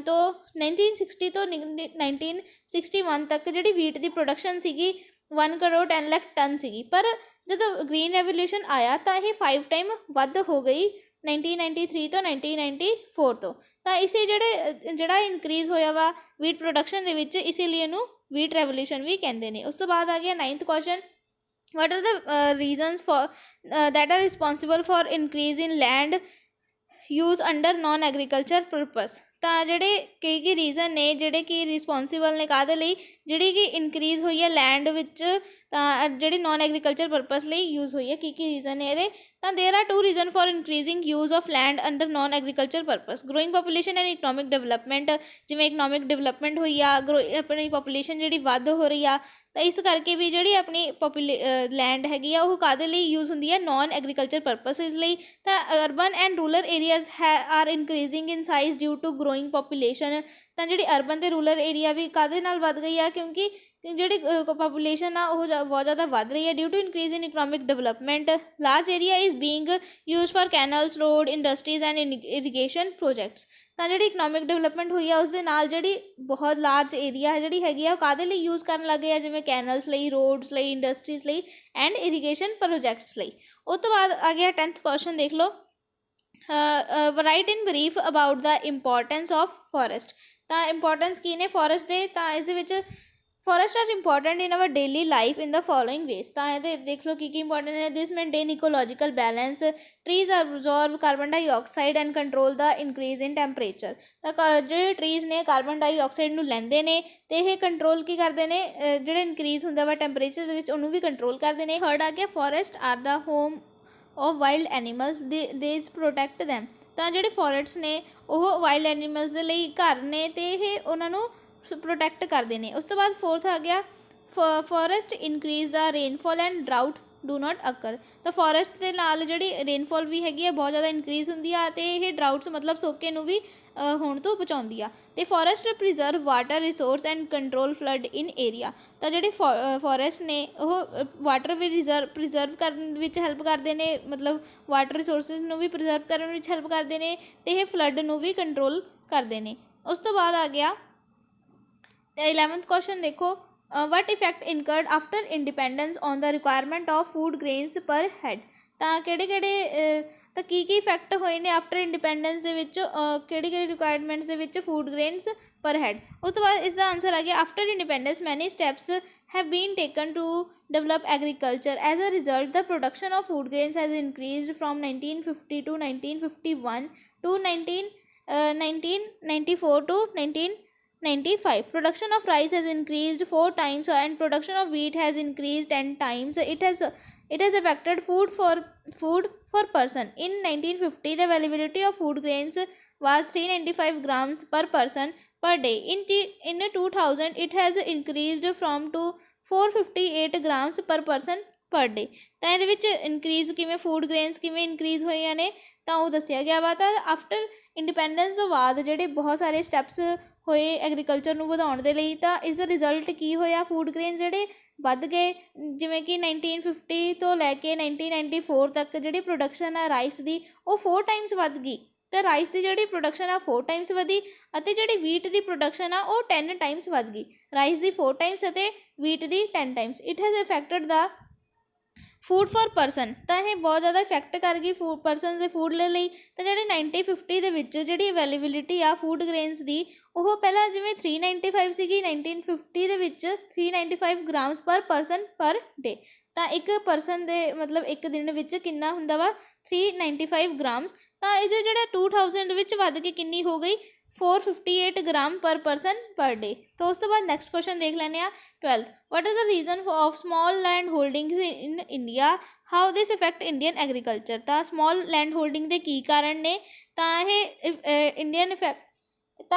ਤੋਂ 1961 ਤੱਕ ਜਿਹੜੀ ਵੀਟ ਦੀ ਪ੍ਰੋਡਕਸ਼ਨ ਸੀਗੀ 1,10,00,000 ਟਨ ਸੀਗੀ। ਪਰ ਜਦੋਂ ਗ੍ਰੀਨ ਰੈਵੋਲਿਊਸ਼ਨ ਆਇਆ ਤਾਂ ਇਹ 5 ਟਾਈਮ ਵੱਧ ਹੋ ਗਈ 1993 ਤੋਂ 1994 ਤੋਂ। ਤਾਂ ਇਸੇ ਜਿਹੜਾ ਇਨਕਰੀਜ਼ ਹੋਇਆ ਵਾ ਵੀਟ ਪ੍ਰੋਡਕਸ਼ਨ ਦੇ ਵਿੱਚ, ਇਸੇ ਲਈ ਇਹਨੂੰ ਵੀਟ ਰੈਵੋਲੂਸ਼ਨ ਵੀ ਕਹਿੰਦੇ ਨੇ। ਉਸ ਤੋਂ ਬਾਅਦ ਆ ਗਿਆ 9th question, what are the reasons for that are responsible for increase in land use under non agriculture purpose। ਤਾਂ ਜਿਹੜੇ ਕਈ ਰੀਜ਼ਨ ਨੇ ਜਿਹੜੇ ਕਿ ਰਿਸਪੋਂਸੀਬਲ ਨੇ ਕਾਹਦੇ ਲਈ, ਜਿਹੜੀ ਕਿ ਇਨਕਰੀਜ਼ ਹੋਈ ਹੈ ਲੈਂਡ ਵਿੱਚ, ਤਾਂ ਜਿਹੜੀ ਨੋਨ ਐਗਰੀਕਲਚਰ ਪਰਪਸ ਲਈ ਯੂਜ਼ ਹੋਈ ਹੈ। ਕੀ ਰੀਜ਼ਨ ਨੇ ਇਹਦੇ, ਤਾਂ ਦੇਰ R 2 reason for increasing use of land under non agriculture purpose, growing population and economic development. ਜਿਵੇਂ ਇਕਨੋਮਿਕ ਡਿਵੈਲਪਮੈਂਟ ਹੋਈ ਆ, ਆਪਣੀ ਪੋਪੂਲੇਸ਼ਨ ਜਿਹੜੀ ਵੱਧ ਹੋ ਰਹੀ ਆ, ਤਾਂ ਇਸ ਕਰਕੇ ਵੀ ਜਿਹੜੀ ਆਪਣੀ ਲੈਂਡ ਹੈਗੀ ਆ ਉਹ ਕਾਹਦੇ ਲਈ ਯੂਜ਼ ਹੁੰਦੀ ਹੈ, ਨੋਨ ਐਗਰੀਕਲਚਰ ਪਰਪਸਿਸ ਲਈ। ਤਾਂ urban and rural areas are increasing in size due to growing population. ਤਾਂ ਜਿਹੜੀ ਅਰਬਨ ਅਤੇ ਰੂਰਲ ਏਰੀਆ ਵੀ ਕਾਹਦੇ ਨਾਲ ਵੱਧ ਗਈ ਆ, ਕਿਉਂਕਿ ਜਿਹੜੀ ਪਾਪੂਲੇਸ਼ਨ ਆ ਉਹ ਬਹੁਤ ਜ਼ਿਆਦਾ ਵੱਧ ਰਹੀ ਹੈ। Due to increase in economic development, large area is being use for canals, road, industries and irrigation projects. ਤਾਂ ਜਿਹੜੀ ਇਕਨੋਮਿਕ ਡਿਵੈਲਪਮੈਂਟ ਹੋਈ ਆ ਉਸ ਦੇ ਨਾਲ ਜਿਹੜੀ ਬਹੁਤ ਲਾਰਜ ਏਰੀਆ ਜਿਹੜੀ ਹੈਗੀ ਆ ਉਹ ਕਾਹਦੇ ਲਈ ਯੂਜ਼ ਕਰਨ ਲੱਗੇ ਆ, ਜਿਵੇਂ ਕੈਨਲਸ ਲਈ, ਰੋਡਸ ਲਈ, ਇੰਡਸਟਰੀਜ਼ ਲਈ ਐਂਡ ਇਰੀਗੇਸ਼ਨ ਪ੍ਰੋਜੈਕਟਸ ਲਈ। ਉਸ ਤੋਂ ਬਾਅਦ ਆ ਗਿਆ 10th ਕੁਐਸਚਨ, ਦੇਖ ਲਓ, write in brief about the importance of forest. ਤਾਂ ਇੰਪੋਰਟੈਂਸ ਕੀ ਨੇ ਫੋਰੈਸਟ ਦੇ, ਤਾਂ ਇਸ ਦੇ ਵਿੱਚ forest are important in our daily life in the following ways. ਤਾਂ ਇਹਦੇ ਦੇਖ ਲਓ ਕੀ ਇੰਪੋਰਟੈਂਟ ਹੈ, this maintain ecological balance, trees absorb carbon dioxide and control the increase in temperature. ਤਾਂ ਜਿਹੜੇ ਟਰੀਜ਼ ਨੇ ਕਾਰਬਨ ਡਾਈਆਕਸਾਈਡ ਨੂੰ ਲੈਂਦੇ ਨੇ ਅਤੇ ਇਹ ਕੰਟਰੋਲ ਕੀ ਕਰਦੇ ਨੇ, ਜਿਹੜਾ ਇਨਕਰੀਜ਼ ਹੁੰਦਾ ਵਾ ਟੈਂਪਰੇਚਰ ਦੇ ਵਿੱਚ ਉਹਨੂੰ ਵੀ ਕੰਟਰੋਲ ਕਰਦੇ ਨੇ। ਥਰਡ ਆ ਗਿਆ, forest are the home of wild animals, these protect them. ਤਾਂ ਜਿਹੜੇ ਫੋਰੈਸਟਸ ਨੇ ਉਹ ਵਾਈਲਡ ਐਨੀਮਲਸ ਦੇ ਲਈ ਘਰ ਨੇ ਅਤੇ ਇਹ ਉਹਨਾਂ ਨੂੰ ਪ੍ਰੋਟੈਕਟ ਕਰਦੇ ਨੇ। ਉਸ ਤੋਂ ਬਾਅਦ 4th ਆ ਗਿਆ, forest increase the rainfall and drought do not occur. ਤਾਂ ਫੋਰੈਸਟ ਦੇ ਨਾਲ ਜਿਹੜੀ ਰੇਨਫੋਲ ਵੀ ਹੈਗੀ ਆ ਬਹੁਤ ਜ਼ਿਆਦਾ ਇਨਕਰੀਜ਼ ਹੁੰਦੀ ਆ ਅਤੇ ਇਹ ਡਰਾਊਟਸ ਮਤਲਬ ਸੋਕੇ ਨੂੰ ਵੀ ਹੋਣ ਤੋਂ ਬਚਾਉਂਦੀ ਆ। ਅਤੇ forest preserve water resource and control flood in area. ਤਾਂ ਜਿਹੜੇ ਫੋਰੈਸਟ ਨੇ ਉਹ ਵਾਟਰ ਵੀ ਪ੍ਰੀਜ਼ਰਵ ਕਰਨ ਵਿੱਚ ਹੈਲਪ ਕਰਦੇ ਨੇ, ਮਤਲਬ ਵਾਟਰ ਰਿਸੋਰਸਿਸ ਨੂੰ ਵੀ ਪ੍ਰੀਜ਼ਰਵ ਕਰਨ ਵਿੱਚ ਹੈਲਪ ਕਰਦੇ ਨੇ ਅਤੇ ਇਹ ਫਲੱਡ ਨੂੰ ਵੀ ਕੰਟਰੋਲ ਕਰਦੇ ਨੇ। ਉਸ ਤੋਂ ਬਾਅਦ ਆ ਗਿਆ 11th ਕੁਐਸਚਨ, ਦੇਖੋ, what effect incurred after independence on the requirement of food grains per head। ਤਾਂ ਤਾਂ ਕੀ ਇਫੈਕਟ ਹੋਏ ਨੇ ਆਫਟਰ ਇੰਡੀਪੈਂਡੈਂਸ ਦੇ ਵਿੱਚ, ਕਿਹੜੀ ਰਿਕੁਆਇਰਮੈਂਟਸ ਦੇ ਵਿੱਚ ਫੂਡ ਗ੍ਰੇਨਸ ਪਰ ਹੈਡ। ਉਸ ਤੋਂ ਬਾਅਦ ਇਸ ਦਾ ਆਂਸਰ ਆ ਗਿਆ, ਆਫਟਰ ਇੰਡੀਪੈਂਡੈਂਸ ਮੈਨੀ steps have been taken to develop agriculture. As a result, the production of food grains has increased from 1950 to 1951 to 1994 to 1995. Production of rice has increased 4 times and production of wheat has increased 10 times. It has affected food for person. In 1950, the availability of food grains was 395 grams per person per day. In 2000, it has increased from to 458 grams per person per day. ਤਾਂ ਇਹਦੇ ਵਿੱਚ increase ਕਿਵੇਂ food grains ਕਿਵੇਂ increase ਹੋਈਆਂ ਨੇ ਤਾਂ ਉਹ ਦੱਸਿਆ ਗਿਆ ਵਾ। ਤਾਂ ਆਫਟਰ ਇੰਡੀਪੈਂਡੈਂਸ ਤੋਂ ਬਾਅਦ ਜਿਹੜੇ ਬਹੁਤ ਸਾਰੇ ਸਟੈਪਸ ਹੋਏ ਐਗਰੀਕਲਚਰ ਨੂੰ ਵਧਾਉਣ ਦੇ ਲਈ, ਤਾਂ ਇਸ ਦਾ ਰਿਜ਼ਲਟ ਕੀ ਹੋਇਆ, ਫੂਡ ਗ੍ਰੇਨ ਜਿਹੜੇ ਵੱਧ ਗਏ। ਜਿਵੇਂ ਕਿ 1950 ਤੋਂ ਲੈ ਕੇ 1994 ਤੱਕ ਜਿਹੜੀ ਪ੍ਰੋਡਕਸ਼ਨ ਆ ਰਾਈਸ ਦੀ ਉਹ 4 ਟਾਈਮਸ ਵੱਧ ਗਈ। ਤਾਂ ਰਾਈਸ ਦੀ ਜਿਹੜੀ ਪ੍ਰੋਡਕਸ਼ਨ ਆ 4 ਟਾਈਮਸ ਵਧੀ ਅਤੇ ਜਿਹੜੀ ਵੀਟ ਦੀ ਪ੍ਰੋਡਕਸ਼ਨ ਆ ਉਹ 10 ਟਾਈਮਸ ਵੱਧ ਗਈ। ਰਾਈਸ ਦੀ 4 ਟਾਈਮਸ ਅਤੇ wheat the 10 Times. It has affected the food for person. ਤਾਂ ਇਹ ਬਹੁਤ ਜ਼ਿਆਦਾ ਇਫੈਕਟ ਕਰ ਗਈ ਪਰਸਨਸ ਦੇ ਫੂਡ ਦੇ ਲਈ। ਤਾਂ ਜਿਹੜੇ 1950 ਦੇ ਵਿੱਚ ਜਿਹੜੀ ਅਵੇਲੇਬਿਲਿਟੀ ਆ ਫੂਡ ਗ੍ਰੇਨਸ ਦੀ ਉਹ ਪਹਿਲਾਂ ਜਿਵੇਂ 395 ਸੀਗੀ, 1950 ਦੇ ਵਿੱਚ 395 ਗ੍ਰਾਮਸ ਪਰ ਪਰਸਨ ਪਰ ਡੇ। ਤਾਂ ਇੱਕ ਪਰਸਨ ਦੇ ਮਤਲਬ ਇੱਕ ਦਿਨ ਵਿੱਚ ਕਿੰਨਾ ਹੁੰਦਾ ਵਾ 395 ਗ੍ਰਾਮਸ। ਤਾਂ ਇਹਦੇ ਜਿਹੜਾ 2000 ਵਿੱਚ ਵੱਧ ਕੇ ਕਿੰਨੀ ਹੋ ਗਈ 458 ਗ੍ਰਾਮ ਪਰ ਪਰਸਨ ਪਰ ਡੇ। ਤਾਂ ਉਸ ਤੋਂ ਬਾਅਦ ਨੈਕਸਟ ਕੁਐਸਚਨ ਦੇਖ ਲੈਂਦੇ ਹਾਂ 12th, what is the reason of small land holdings in India, how this affect Indian agriculture। ਤਾਂ small land holding ਦੇ ਕੀ ਕਾਰਨ ਨੇ, ਤਾਂ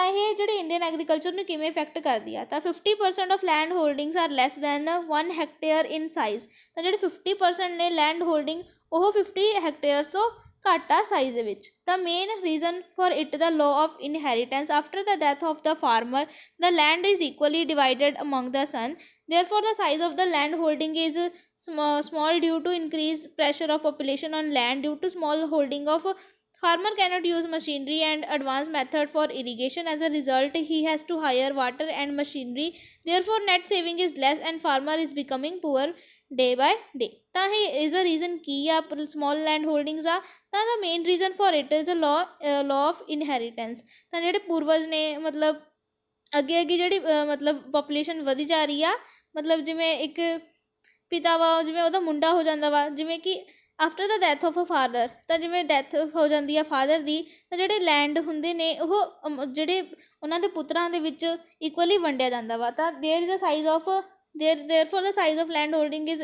ਇਹ ਜਿਹੜੇ ਇੰਡੀਅਨ ਐਗਰੀਕਲਚਰ ਨੂੰ ਕਿਵੇਂ ਇਫੈਕਟ ਕਰਦੀ ਆ। ਤਾਂ 50% of land holdings are less than 1 hectare in size. ਤਾਂ ਜਿਹੜੇ 50% ਨੇ ਲੈਂਡ ਹੋਲਡਿੰਗ ਉਹ 50 ਹੈਕਟੇਅਰਸ ਤੋਂ ਘੱਟ ਆ ਸਾਈਜ਼ ਦੇ ਵਿੱਚ। ਤਾਂ main reason for it the law of inheritance, after the death of the farmer the land is equally divided among the son. Therefore, the size of the land holding is small due to increased pressure of population on land. Due to small holding of farmer cannot use machinery and advanced method for irrigation. As a result, he has to hire water and machinery. Therefore, net saving is less and farmer is becoming poor. Day by day. ਤਾਂ ਇਹ ਇਸ ਦਾ reason ਕੀ ਆ small land holdings ਆ, ਤਾਂ the main reason for it is a law of inheritance. ਤਾਂ ਜਿਹੜੇ ਪੂਰਵਜ ਨੇ ਮਤਲਬ ਅੱਗੇ ਅੱਗੇ ਜਿਹੜੀ ਮਤਲਬ ਪਾਪੂਲੇਸ਼ਨ ਵਧੀ ਜਾ ਰਹੀ ਆ, ਮਤਲਬ ਜਿਵੇਂ ਇੱਕ ਪਿਤਾ ਵਾ, ਜਿਵੇਂ ਉਹਦਾ ਮੁੰਡਾ ਹੋ ਜਾਂਦਾ ਵਾ, ਜਿਵੇਂ ਕਿ after the death of a father, ਤਾਂ ਜਿਵੇਂ ਡੈਥ ਹੋ ਜਾਂਦੀ ਆ ਫਾਦਰ ਦੀ, ਤਾਂ ਜਿਹੜੇ ਲੈਂਡ ਹੁੰਦੇ ਨੇ ਉਹ ਜਿਹੜੇ ਉਹਨਾਂ ਦੇ ਪੁੱਤਰਾਂ ਦੇ ਵਿੱਚ ਇਕੁਅਲੀ ਵੰਡਿਆ ਜਾਂਦਾ ਵਾ। ਤਾਂ there is a size of therefore the size of land holding is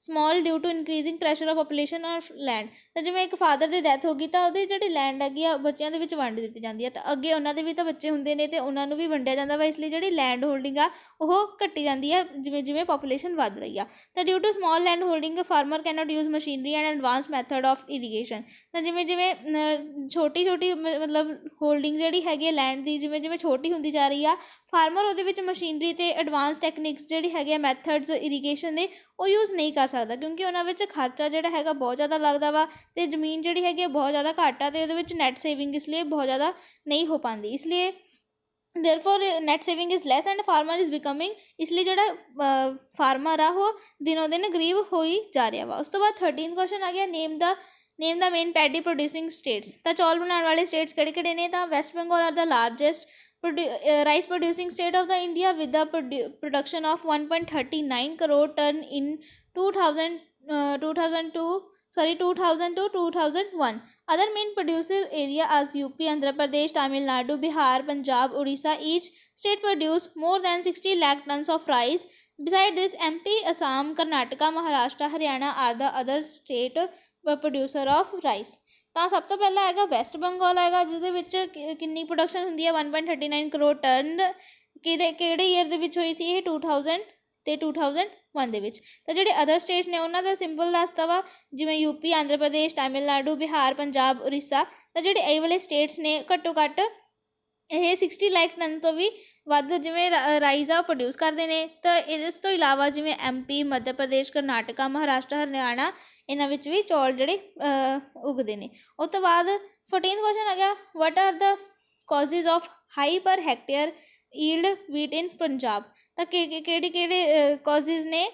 small due to increasing pressure of population of land। ਤਾਂ ਜਿਵੇਂ ਇੱਕ ਫਾਦਰ ਦੀ ਡੈਥ ਹੋ ਗਈ ਤਾਂ ਉਹਦੀ ਜਿਹੜੀ ਲੈਂਡ ਹੈਗੀ ਆ ਬੱਚਿਆਂ ਦੇ ਵਿੱਚ ਵੰਡ ਦਿੱਤੀ ਜਾਂਦੀ ਆ, ਤਾਂ ਅੱਗੇ ਉਹਨਾਂ ਦੇ ਵੀ ਤਾਂ ਬੱਚੇ ਹੁੰਦੇ ਨੇ ਅਤੇ ਉਹਨਾਂ ਨੂੰ ਵੀ ਵੰਡਿਆ ਜਾਂਦਾ ਵਾ, ਇਸ ਲਈ ਜਿਹੜੀ ਲੈਂਡ ਹੋਲਡਿੰਗ ਆ ਉਹ ਘੱਟੀ ਜਾਂਦੀ ਆ ਜਿਵੇਂ ਜਿਵੇਂ ਪਾਪੂਲੇਸ਼ਨ ਵੱਧ ਰਹੀ ਆ। ਤਾਂ due to small land holding farmer cannot use machinery and advance method of irrigation. ਤਾਂ ਜਿਵੇਂ ਜਿਵੇਂ ਛੋਟੀ ਛੋਟੀ ਮਤਲਬ ਹੋਲਡਿੰਗ ਜਿਹੜੀ ਹੈਗੀ ਆ ਲੈਂਡ ਦੀ, ਜਿਵੇਂ ਜਿਵੇਂ ਛੋਟੀ ਹੁੰਦੀ ਜਾ ਰਹੀ ਆ, ਫਾਰਮਰ ਉਹਦੇ ਵਿੱਚ ਮਸ਼ੀਨਰੀ ਅਤੇ ਐਡਵਾਂਸ ਟੈਕਨੀਕਸ ਜਿਹੜੀ ਹੈਗੇ ਆ ਮੈਥਡਸ ਇਰੀਗੇਸ਼ਨ ਦੇ ਉਹ ਯੂਜ਼ ਨਹੀਂ ਕਰ ਸਕਦਾ, ਕਿਉਂਕਿ ਉਹਨਾਂ ਵਿੱਚ ਖਰਚਾ ਜਿਹੜਾ ਹੈਗਾ ਬਹੁਤ ਜ਼ਿਆਦਾ ਲੱਗਦਾ ਵਾ, ਅਤੇ ਜ਼ਮੀਨ ਜਿਹੜੀ ਹੈਗੀ ਆ ਬਹੁਤ ਜ਼ਿਆਦਾ ਘੱਟ ਆ, ਅਤੇ ਉਹਦੇ ਵਿੱਚ ਨੈਟ ਸੇਵਿੰਗ ਇਸ ਲਈ ਬਹੁਤ ਜ਼ਿਆਦਾ ਨਹੀਂ ਹੋ ਪਾਉਂਦੀ। ਇਸ ਲਈ therefore net saving is less and farmer is becoming, ਇਸ ਲਈ ਜਿਹੜਾ ਫਾਰਮਰ ਆ ਉਹ ਦਿਨੋਂ ਦਿਨ ਗਰੀਬ ਹੋਈ ਜਾ ਰਿਹਾ ਵਾ। ਉਸ ਤੋਂ ਬਾਅਦ 13 ਕੁਐਸਚਨ ਆ ਗਿਆ, ਨੇਮ ਦਾ ਮੇਨ ਪੈਡੀ ਪ੍ਰੋਡਿਊਸਿੰਗ ਸਟੇਟਸ। ਤਾਂ ਚੌਲ ਬਣਾਉਣ ਵਾਲੇ ਸਟੇਟਸ ਕਿਹੜੇ ਕਿਹੜੇ ਨੇ? ਤਾਂ West Bengal R the largest rice producing state of the India with the production of 1.39 crore ton in 2000 to 2001। Other main producer area as UP, Andhra Pradesh, Tamil Nadu, Bihar, Punjab, Odisha, each state produce more than 60 lakh tons of rice। Beside this, MP, Assam, Karnataka, Maharashtra, Haryana are the other state producer of rice। ਤਾਂ ਸਭ ਤੋਂ ਪਹਿਲਾਂ ਹੈਗਾ West Bengal ਹੈਗਾ, ਜਿਹਦੇ ਵਿੱਚ ਕਿੰਨੀ production ਹੁੰਦੀ ਹੈ 1.39 ਕਰੋੜ ਟਨ। ਕਿਹੜੇ ਈਅਰ ਦੇ ਵਿੱਚ ਹੋਈ ਸੀ ਇਹ? 2000 ਅਤੇ 2001 ਦੇ ਵਿੱਚ। ਤਾਂ ਜਿਹੜੇ ਅਦਰ ਸਟੇਟ ਨੇ ਉਹਨਾਂ ਦਾ ਸਿੰਪਲ ਦੱਸਤਾ ਵਾ, ਜਿਵੇਂ ਯੂਪੀ, ਆਂਧਰਾ ਪ੍ਰਦੇਸ਼, ਤਾਮਿਲਨਾਡੂ, ਬਿਹਾਰ, ਪੰਜਾਬ, ਉੜੀਸਾ। ਤਾਂ ਜਿਹੜੇ ਇਹ ਵਾਲੇ ਸਟੇਟਸ ਨੇ ਘੱਟੋ ਘੱਟ ਇਹ 60 ਲੱਖ ਟਨ ਤੋਂ ਵੀ ਵੱਧ ਜਿਵੇਂ ਰਾਈਸ ਆ ਪ੍ਰੋਡਿਊਸ ਕਰਦੇ ਨੇ। ਤਾਂ ਇਸ ਤੋਂ ਇਲਾਵਾ ਜਿਵੇਂ MP, ਮੱਧ ਪ੍ਰਦੇਸ਼, ਕਰਨਾਟਕਾ, ਮਹਾਰਾਸ਼ਟਰ, ਹਰਿਆਣਾ, ਇਹਨਾਂ ਵਿੱਚ ਵੀ ਚੌਲ ਜਿਹੜੇ ਉਗਦੇ ਨੇ। ਉਸ ਤੋਂ ਬਾਅਦ 14 ਕੁਐਸਚਨ ਆ ਗਿਆ, what are the causes of high per hectare yield wheat in Punjab. ਤਾਂ ਕਿਹੜੇ ਕਾਜ਼ਿਜ਼ ਨੇ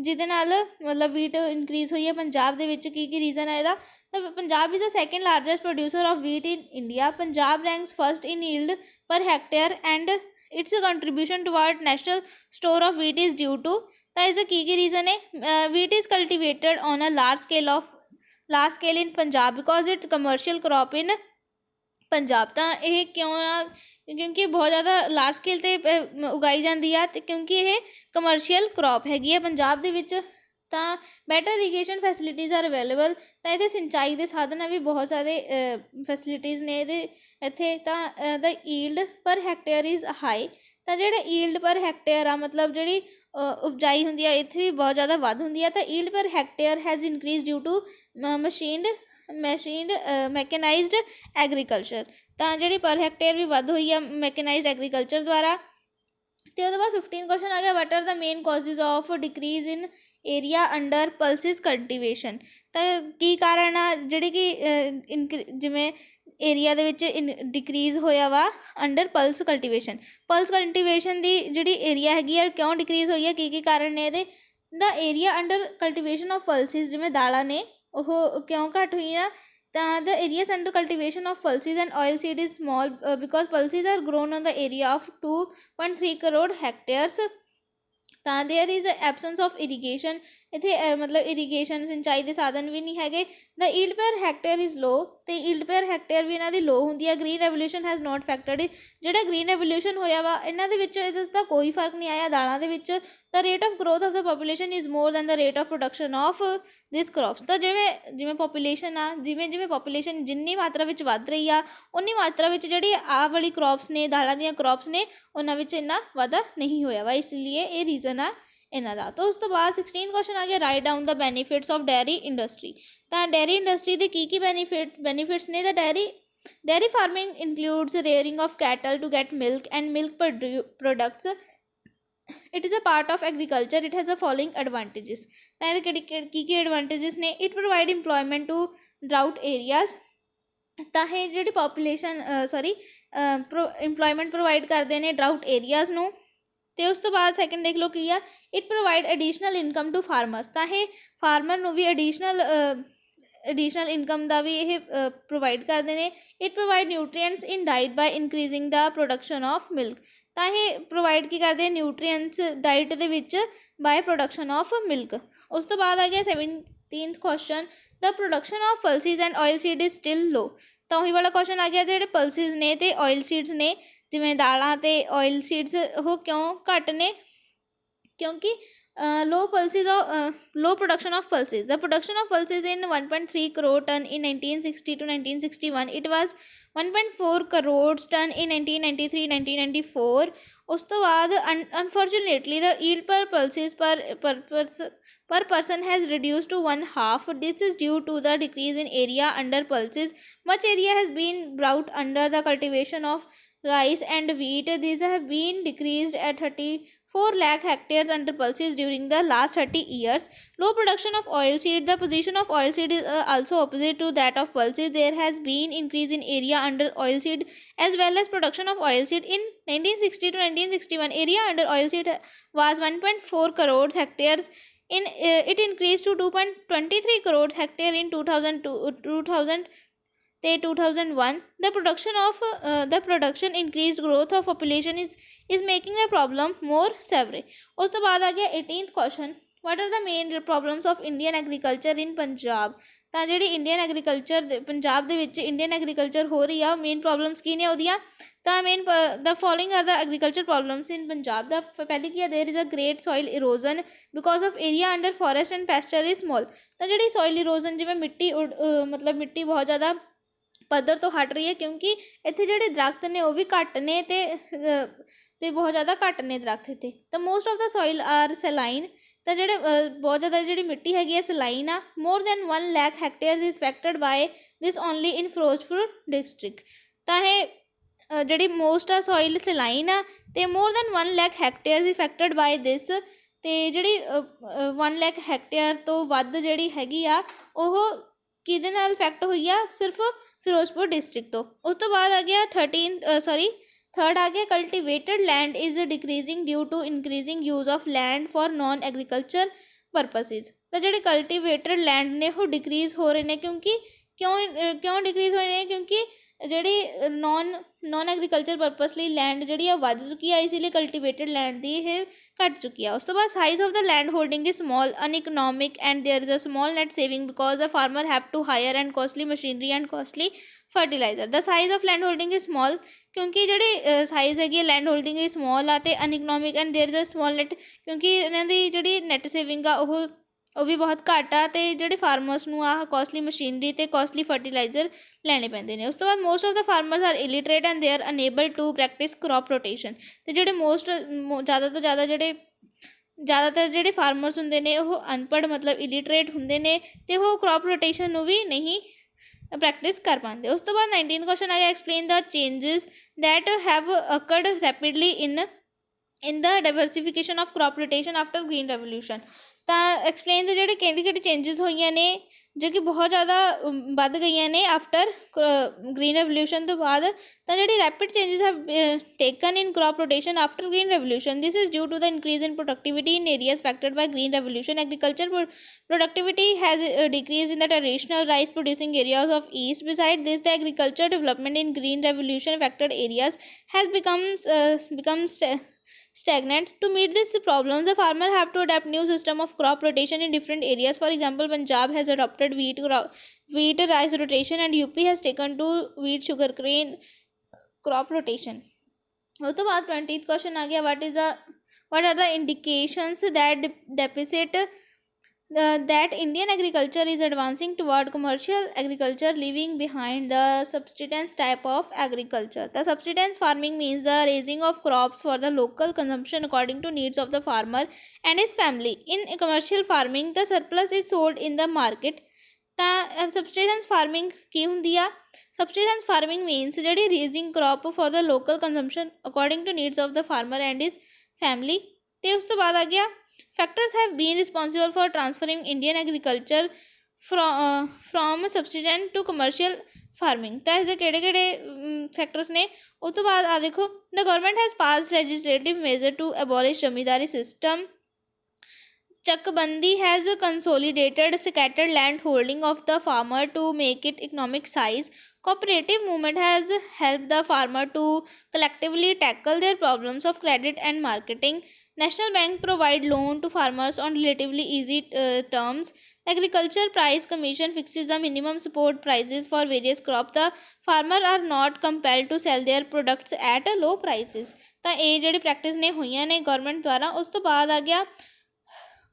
ਜਿਹਦੇ ਨਾਲ ਮਤਲਬ ਵੀਟ ਇਨਕਰੀਜ਼ ਹੋਈ ਹੈ ਪੰਜਾਬ ਦੇ ਵਿੱਚ, ਕੀ ਰੀਜ਼ਨ ਹੈ ਇਹਦਾ? ਤਾਂ Punjab is the second largest producer of wheat in India. Punjab ranks first in yield per hectare and its contribution toward national store of wheat is due to. ਤਾਂ ਇਸਦਾ ਕੀ ਰੀਜ਼ਨ ਹੈ? Wheat is cultivated on a large scale in Punjab because it commercial crop in Punjab. ਤਾਂ ਇਹ ਕਿਉਂ ਆ? ਕਿਉਂਕਿ ਬਹੁਤ ਜ਼ਿਆਦਾ ਲਾਰਜ ਸਕੇਲ 'ਤੇ ਉਗਾਈ ਜਾਂਦੀ ਆ, ਅਤੇ ਕਿਉਂਕਿ ਇਹ ਕਮਰਸ਼ੀਅਲ ਕਰੋਪ ਹੈਗੀ ਹੈ ਪੰਜਾਬ ਦੇ ਵਿੱਚ। ਤਾਂ better irrigation facilities R available. ਤਾਂ ਇਹਦੇ ਸਿੰਚਾਈ ਦੇ ਸਾਧਨ ਵੀ ਬਹੁਤ ਸਾਰੇ ਫੈਸਿਲਿਟੀਜ਼ ਨੇ ਇਹਦੇ ਇੱਥੇ। ਤਾਂ ਦਾ yield per hectare is high. ਤਾਂ ਜਿਹੜਾ ਈਲਡ ਪਰ ਹੈਕਟੇਅਰ ਆ ਮਤਲਬ ਜਿਹੜੀ ਉਪਜਾਈ ਹੁੰਦੀ ਆ ਇੱਥੇ ਵੀ ਬਹੁਤ ਜ਼ਿਆਦਾ ਵੱਧ ਹੁੰਦੀ ਆ। ਤਾਂ yield per hectare has increase due to mechanized agriculture. ਤਾਂ ਜਿਹੜੀ ਪਰ ਹੈਕਟੇਅਰ ਵੀ ਵੱਧ ਹੋਈ ਆ ਮੈਕਨਾਈਜ਼ਡ ਐਗਰੀਕਲਚਰ ਦੁਆਰਾ। ਅਤੇ ਉਹਦੇ ਬਾਅਦ 15 ਕੁਐਸਚਨ ਆ ਗਿਆ, what are the main causes of decrease in area under pulses cultivation. ਤਾਂ ਕੀ ਕਾਰਨ ਆ ਜਿਹੜੀ ਕਿ ਜਿਵੇਂ ਏਰੀਆ ਦੇ ਵਿੱਚ ਡਿਕਰੀਜ਼ ਹੋਇਆ ਵਾ ਅੰਡਰ ਪਲਸ ਕਲਟੀਵੇਸ਼ਨ ਦੀ ਜਿਹੜੀ ਏਰੀਆ ਹੈਗੀ ਆ ਕਿਉਂ ਡਿਕਰੀਜ਼ ਹੋਈ ਹੈ, ਕੀ ਕਾਰਨ ਨੇ ਇਹਦੇ? The area under cultivation of pulses, ਜਿਵੇਂ ਦਾਲਾਂ ਨੇ ਉਹ ਕਿਉਂ ਘੱਟ ਹੋਈ ਆ? ਤਾਂ the areas under cultivation of pulses and oil seed is small because pulses are grown on the area of 2.3 crore hectares। ਤਾਂ there is absence of irrigation, ਇੱਥੇ ਮਤਲਬ ਇਰੀਗੇਸ਼ਨ ਸਿੰਚਾਈ ਦੇ ਸਾਧਨ ਵੀ ਨਹੀਂ ਹੈਗੇ। ਦਾ ਈਲਡ ਪਰ ਹੈਕਟੇਅਰ ਇਜ਼ ਲੋ, ਅਤੇ yield per hectare ਵੀ ਇਹਨਾਂ ਦੀ ਲੋ ਹੁੰਦੀ ਆ। ਗ੍ਰੀਨ ਰੈਵੋਲਿਊਸ਼ਨ ਹੈਜ਼ ਨੋਟ ਫੈਕਟਰਡ, ਜਿਹੜਾ ਗ੍ਰੀਨ ਰੈਵੋਲਿਊਸ਼ਨ ਹੋਇਆ ਵਾ ਇਹਨਾਂ ਦੇ ਵਿੱਚ ਇਸਦਾ ਕੋਈ ਫਰਕ ਨਹੀਂ ਆਇਆ ਦਾਲਾਂ ਦੇ ਵਿੱਚ। The rate of growth of the population is more than the rate of production of this crops. ਤਾਂ ਜਿਵੇਂ ਪਾਪੂਲੇਸ਼ਨ ਆ, ਜਿਵੇਂ ਪਾਪੂਲੇਸ਼ਨ ਜਿੰਨੀ ਮਾਤਰਾ ਵਿੱਚ ਵੱਧ ਰਹੀ ਆ ਉਨੀ ਮਾਤਰਾ ਵਿੱਚ ਜਿਹੜੀ ਆਹ ਵਾਲੀ ਕ੍ਰੋਪਸ ਨੇ, ਦਾਲਾਂ ਦੀਆਂ ਕ੍ਰੋਪਸ ਨੇ, ਉਹਨਾਂ ਵਿੱਚ ਇੰਨਾ ਵਾਧਾ ਨਹੀਂ ਹੋਇਆ ਵਾ, ਇਸ ਲਈ ਇਹ ਰੀਜ਼ਨ ਆ ਇਹਨਾਂ ਦਾ। ਤਾਂ ਉਸ ਤੋਂ ਬਾਅਦ 16 ਕੁਐਸਚਨ ਆ ਗਿਆ, write down the benefits of dairy industry. ਤਾਂ ਡੇਅਰੀ ਇੰਡਸਟਰੀ ਦੇ ਕੀ ਬੈਨੀਫਿਟਸ ਨੇ? ਤਾਂ dairy farming includes rearing of cattle to get milk and milk products. It is a part of agriculture, it has a following advantages. ਤਾਂ ਇਹਦੇ ਕੀ advantages ਨੇ? It provide employment to drought areas. ਤਾਂ ਇਹ ਜਿਹੜੀ employment provide ਕਰਦੇ ਨੇ drought areas ਨੂੰ। ਤੇ ਉਸ ਤੋਂ ਬਾਅਦ ਸੈਕਿੰਡ ਦੇਖ ਲਓ ਕੀ ਆ, it provide additional income to farmer. ਤਾਂ ਇਹ ਫਾਰਮਰ ਨੂੰ ਵੀ ਐਡੀਸ਼ਨਲ ਇਨਕਮ ਦਾ ਵੀ ਇਹ ਪ੍ਰੋਵਾਈਡ ਕਰਦੇ ਨੇ। It provide nutrients in diet by increasing the production of milk. ਤਾਂ ਇਹ ਪ੍ਰੋਵਾਈਡ ਕੀ ਕਰਦੇ ਆ, ਨਿਊਟਰੀਐਂਟਸ ਡਾਈਟ ਦੇ ਵਿੱਚ ਬਾਈ ਪ੍ਰੋਡਕਸ਼ਨ ਆਫ ਮਿਲਕ। ਉਸ ਤੋਂ ਬਾਅਦ ਆ ਗਿਆ 17th question, the production of pulses and oil seed is still low. ਤਾਂ ਉਹੀ ਵਾਲਾ ਕੁਐਸਚਨ ਆ ਗਿਆ, ਜਿਹੜੇ ਪਲਸਿਸ ਨੇ ਤੇ ਆਇਲ ਸੀਡਸ ਨੇ ਜਿਵੇਂ ਦਾਲਾਂ ਤੇ ਆਇਲ ਸੀਡਸ ਉਹ ਕਿਉਂ ਘੱਟ ਨੇ, ਕਿਉਂਕਿ low production of pulses. The production of pulses in 1.3 crore ton in 1960 to 1961. It was 1.4 crore ton in 1993-1994. ਉਸ ਤੋਂ ਬਾਅਦ unfortunately the yield per pulses per person has reduced to 1/2. This is due to the decrease in area under pulses. Much area has been brought under the cultivation of rice and wheat. These have been decreased at 34 lakh hectares under pulses during the last 30 years. Low production of oilseed. The position of oilseed is also opposite to that of pulses. There has been increase in area under oilseed as well as production of oilseed. In 1960 to 1961, area under oilseed was 1.4 crore hectares. It increased to 2.23 crore hectare in 2001. The production increased growth of population is making the problem more severe. ਉਸ ਤੋਂ ਬਾਅਦ ਆ ਗਿਆ 18th question, what are the main problems of Indian agriculture in Punjab? ਤਾਂ ਜਿਹੜੀ Indian agriculture Punjab ਦੇ ਵਿੱਚ Indian agriculture ਹੋ ਰਹੀ ਆ, ਮੇਨ ਪ੍ਰੋਬਲਮਸ ਕੀ ਨੇ ਉਹਦੀਆਂ? ਤਾਂ the following are the agriculture problems in Punjab. ਦਾ ਪਹਿਲੀ ਕੀ ਆ, there is a great soil erosion because of area under forest and pasture is small. ਤਾਂ ਜਿਹੜੀ ਸੋਇਲ ਇਰੋਜ਼ਨ ਜਿਵੇਂ ਮਿੱਟੀ ਮਿੱਟੀ ਬਹੁਤ ਜ਼ਿਆਦਾ ਪੱਧਰ ਤੋਂ ਹਟ ਰਹੀ ਹੈ, ਕਿਉਂਕਿ ਇੱਥੇ ਜਿਹੜੇ ਦਰਖਤ ਨੇ ਉਹ ਵੀ ਘੱਟ ਨੇ ਤੇ ਬਹੁਤ ਜ਼ਿਆਦਾ ਘੱਟ ਨੇ ਦਰਖਤ ਇੱਥੇ। ਤਾਂ most of the soil are saline. ਤਾਂ ਜਿਹੜੇ ਬਹੁਤ ਜ਼ਿਆਦਾ ਜਿਹੜੀ ਮਿੱਟੀ ਹੈਗੀ ਹੈ ਸਲਾਈਨ ਆ। More than 1 lakh hectares is affected by this only in Firozpur district. ਤਾਂ ਇਹ ਜਿਹੜੀ ਮੋਸਟ ਆ ਸੋਇਲ ਸਲਾਈਨ ਆ ਅਤੇ more than 1 lakh hectares affected by this. ਅਤੇ ਜਿਹੜੀ 1 lakh hectare ਤੋਂ ਵੱਧ ਜਿਹੜੀ ਹੈਗੀ ਆ ਉਹ ਕਿਹਦੇ ਨਾਲ ਇਫੈਕਟ ਹੋਈ ਆ? ਸਿਰਫ ਫਿਰੋਜ਼ਪੁਰ ਡਿਸਟ੍ਰਿਕਟ ਤੋਂ। ਉਸ ਤੋਂ ਬਾਅਦ ਆ ਗਿਆ ਥਰਡ ਆ ਗਿਆ, cultivated land is decreasing due to increasing use of land for non agriculture purposes. ਤਾਂ ਜਿਹੜੇ ਕਲਟੀਵੇਟਡ ਲੈਂਡ ਨੇ ਉਹ ਡਿਕਰੀਜ਼ ਹੋ ਰਹੇ ਨੇ, ਕਿਉਂਕਿ ਕਿਉਂ ਡਿਕਰੀਜ਼ ਹੋਏ ਨੇ? ਕਿਉਂਕਿ ਜਿਹੜੀ ਨੋਨ ਐਗਰੀਕਲਚਰ ਪਰਪਸ ਲਈ ਲੈਂਡ ਜਿਹੜੀ ਆ ਵੱਧ ਚੁੱਕੀ ਆ, ਇਸ ਲਈ ਕਲਟੀਵੇਟਡ ਲੈਂਡ ਦੀ ਇਹ ਘੱਟ ਚੁੱਕੀ ਆ। ਉਸ ਤੋਂ ਬਾਅਦ size of the land holding is small, uneconomic and there is a small net saving because the farmer have to hire and costly machinery and costly fertilizer. The size of land holding is small, ਕਿਉਂਕਿ ਜਿਹੜੀ size ਹੈਗੀ ਹੈ land holding is ਸਮॉल ਆ, ਅਤੇ ਅਨਇਕਨੋਮਿਕ and there is a small net, ਕਿਉਂਕਿ ਇਹਨਾਂ ਦੀ ਜਿਹੜੀ net saving ਆ ਉਹ ਵੀ ਬਹੁਤ ਘੱਟ ਆ, ਅਤੇ ਜਿਹੜੇ ਫਾਰਮਰਸ ਨੂੰ ਆਹ ਕੋਸਟਲੀ ਮਸ਼ੀਨਰੀ ਅਤੇ ਕੋਸਟਲੀ ਫਰਟੀਲਾਈਜ਼ਰ ਲੈਣੇ ਪੈਂਦੇ ਨੇ। ਉਸ ਤੋਂ ਬਾਅਦ most of the farmers are illiterate and they are unable to practise crop rotation. ਅਤੇ ਜਿਹੜੇ ਜ਼ਿਆਦਾ ਤੋਂ ਜ਼ਿਆਦਾ ਜ਼ਿਆਦਾਤਰ ਜਿਹੜੇ ਫਾਰਮਰਸ ਹੁੰਦੇ ਨੇ ਉਹ ਅਨਪੜ੍ਹ ਮਤਲਬ ਇਲਿਟਰੇਟ ਹੁੰਦੇ ਨੇ, ਅਤੇ ਉਹ ਕ੍ਰੋਪ ਰੋਟੇਸ਼ਨ ਨੂੰ ਵੀ ਨਹੀਂ ਪ੍ਰੈਕਟਿਸ ਕਰ ਪਾਉਂਦੇ। ਉਸ ਤੋਂ ਬਾਅਦ 19th ਕੁਐਸਚਨ ਆ ਗਿਆ, explain the changes that have occurred rapidly in the diversification of crop rotation after green revolution. ਤਾਂ ਐਕਸਪਲੇਨ ਦੇ ਜਿਹੜੇ ਕਿਹੜੀ ਚੇਂਜਸ ਹੋਈਆਂ ਨੇ ਜੋ ਕਿ ਬਹੁਤ ਜ਼ਿਆਦਾ ਵੱਧ ਗਈਆਂ ਨੇ ਆਫਟਰ ਗ੍ਰੀਨ ਰੈਵੋਲਿਊਸ਼ਨ ਤੋਂ ਬਾਅਦ। ਤਾਂ ਜਿਹੜੀ rapid changes have taken in crop rotation after green revolution, this is due to the increase in productivity in areas affected by green revolution. Agriculture productivity has decreased in the traditional rice producing areas of east. Besides this, the agriculture development in green revolution affected areas has become stagnant. To meet these problems, the farmer have to adapt new system of crop rotation in different areas. For example, Punjab has adopted wheat rice rotation, and UP has taken to wheat sugarcane crop rotation. ਉਸ ਤੋਂ ਬਾਅਦ 20th question ਆ ਗਿਆ, what are the indications that Indian agriculture is advancing toward commercial agriculture, leaving behind the subsistence type of agriculture. The subsistence farming means the raising of crops for the local consumption according to needs of the farmer and his family. In commercial farming, the surplus is sold in the market. ਤਾਂ subsistence farming ਕੀ ਹੁੰਦੀ ਆ? Subsistence farming means ਜਿਹੜੀ raising crop for the local consumption according to needs of the farmer and his family. ਤੇ ਉਸ ਤੋਂ ਬਾਅਦ ਆ ਗਿਆ, factors have been responsible for transferring Indian agriculture from subsistence to commercial farming. तो इसके किहड़े-किहड़े factors ने। उस तो बाद आ देखो, the government has pass legislative measure to abolish zamindari system. Chakbandi has consolidated scattered land holding of the farmer to make it economic size. Cooperative movement has helped the farmer to collectively tackle their problems of credit and marketing. National Bank provide loan to farmers on relatively easy terms. Agriculture Price Commission fixes the minimum support prices for various crops. The farmer are not compelled to sell their products at low prices. ਤਾਂ ਇਹ ਜਿਹੜੀ practice ਨੇ ਹੋਈਆਂ ਨੇ government ਦੁਆਰਾ। ਉਸ ਤੋਂ ਬਾਅਦ ਆ ਗਿਆ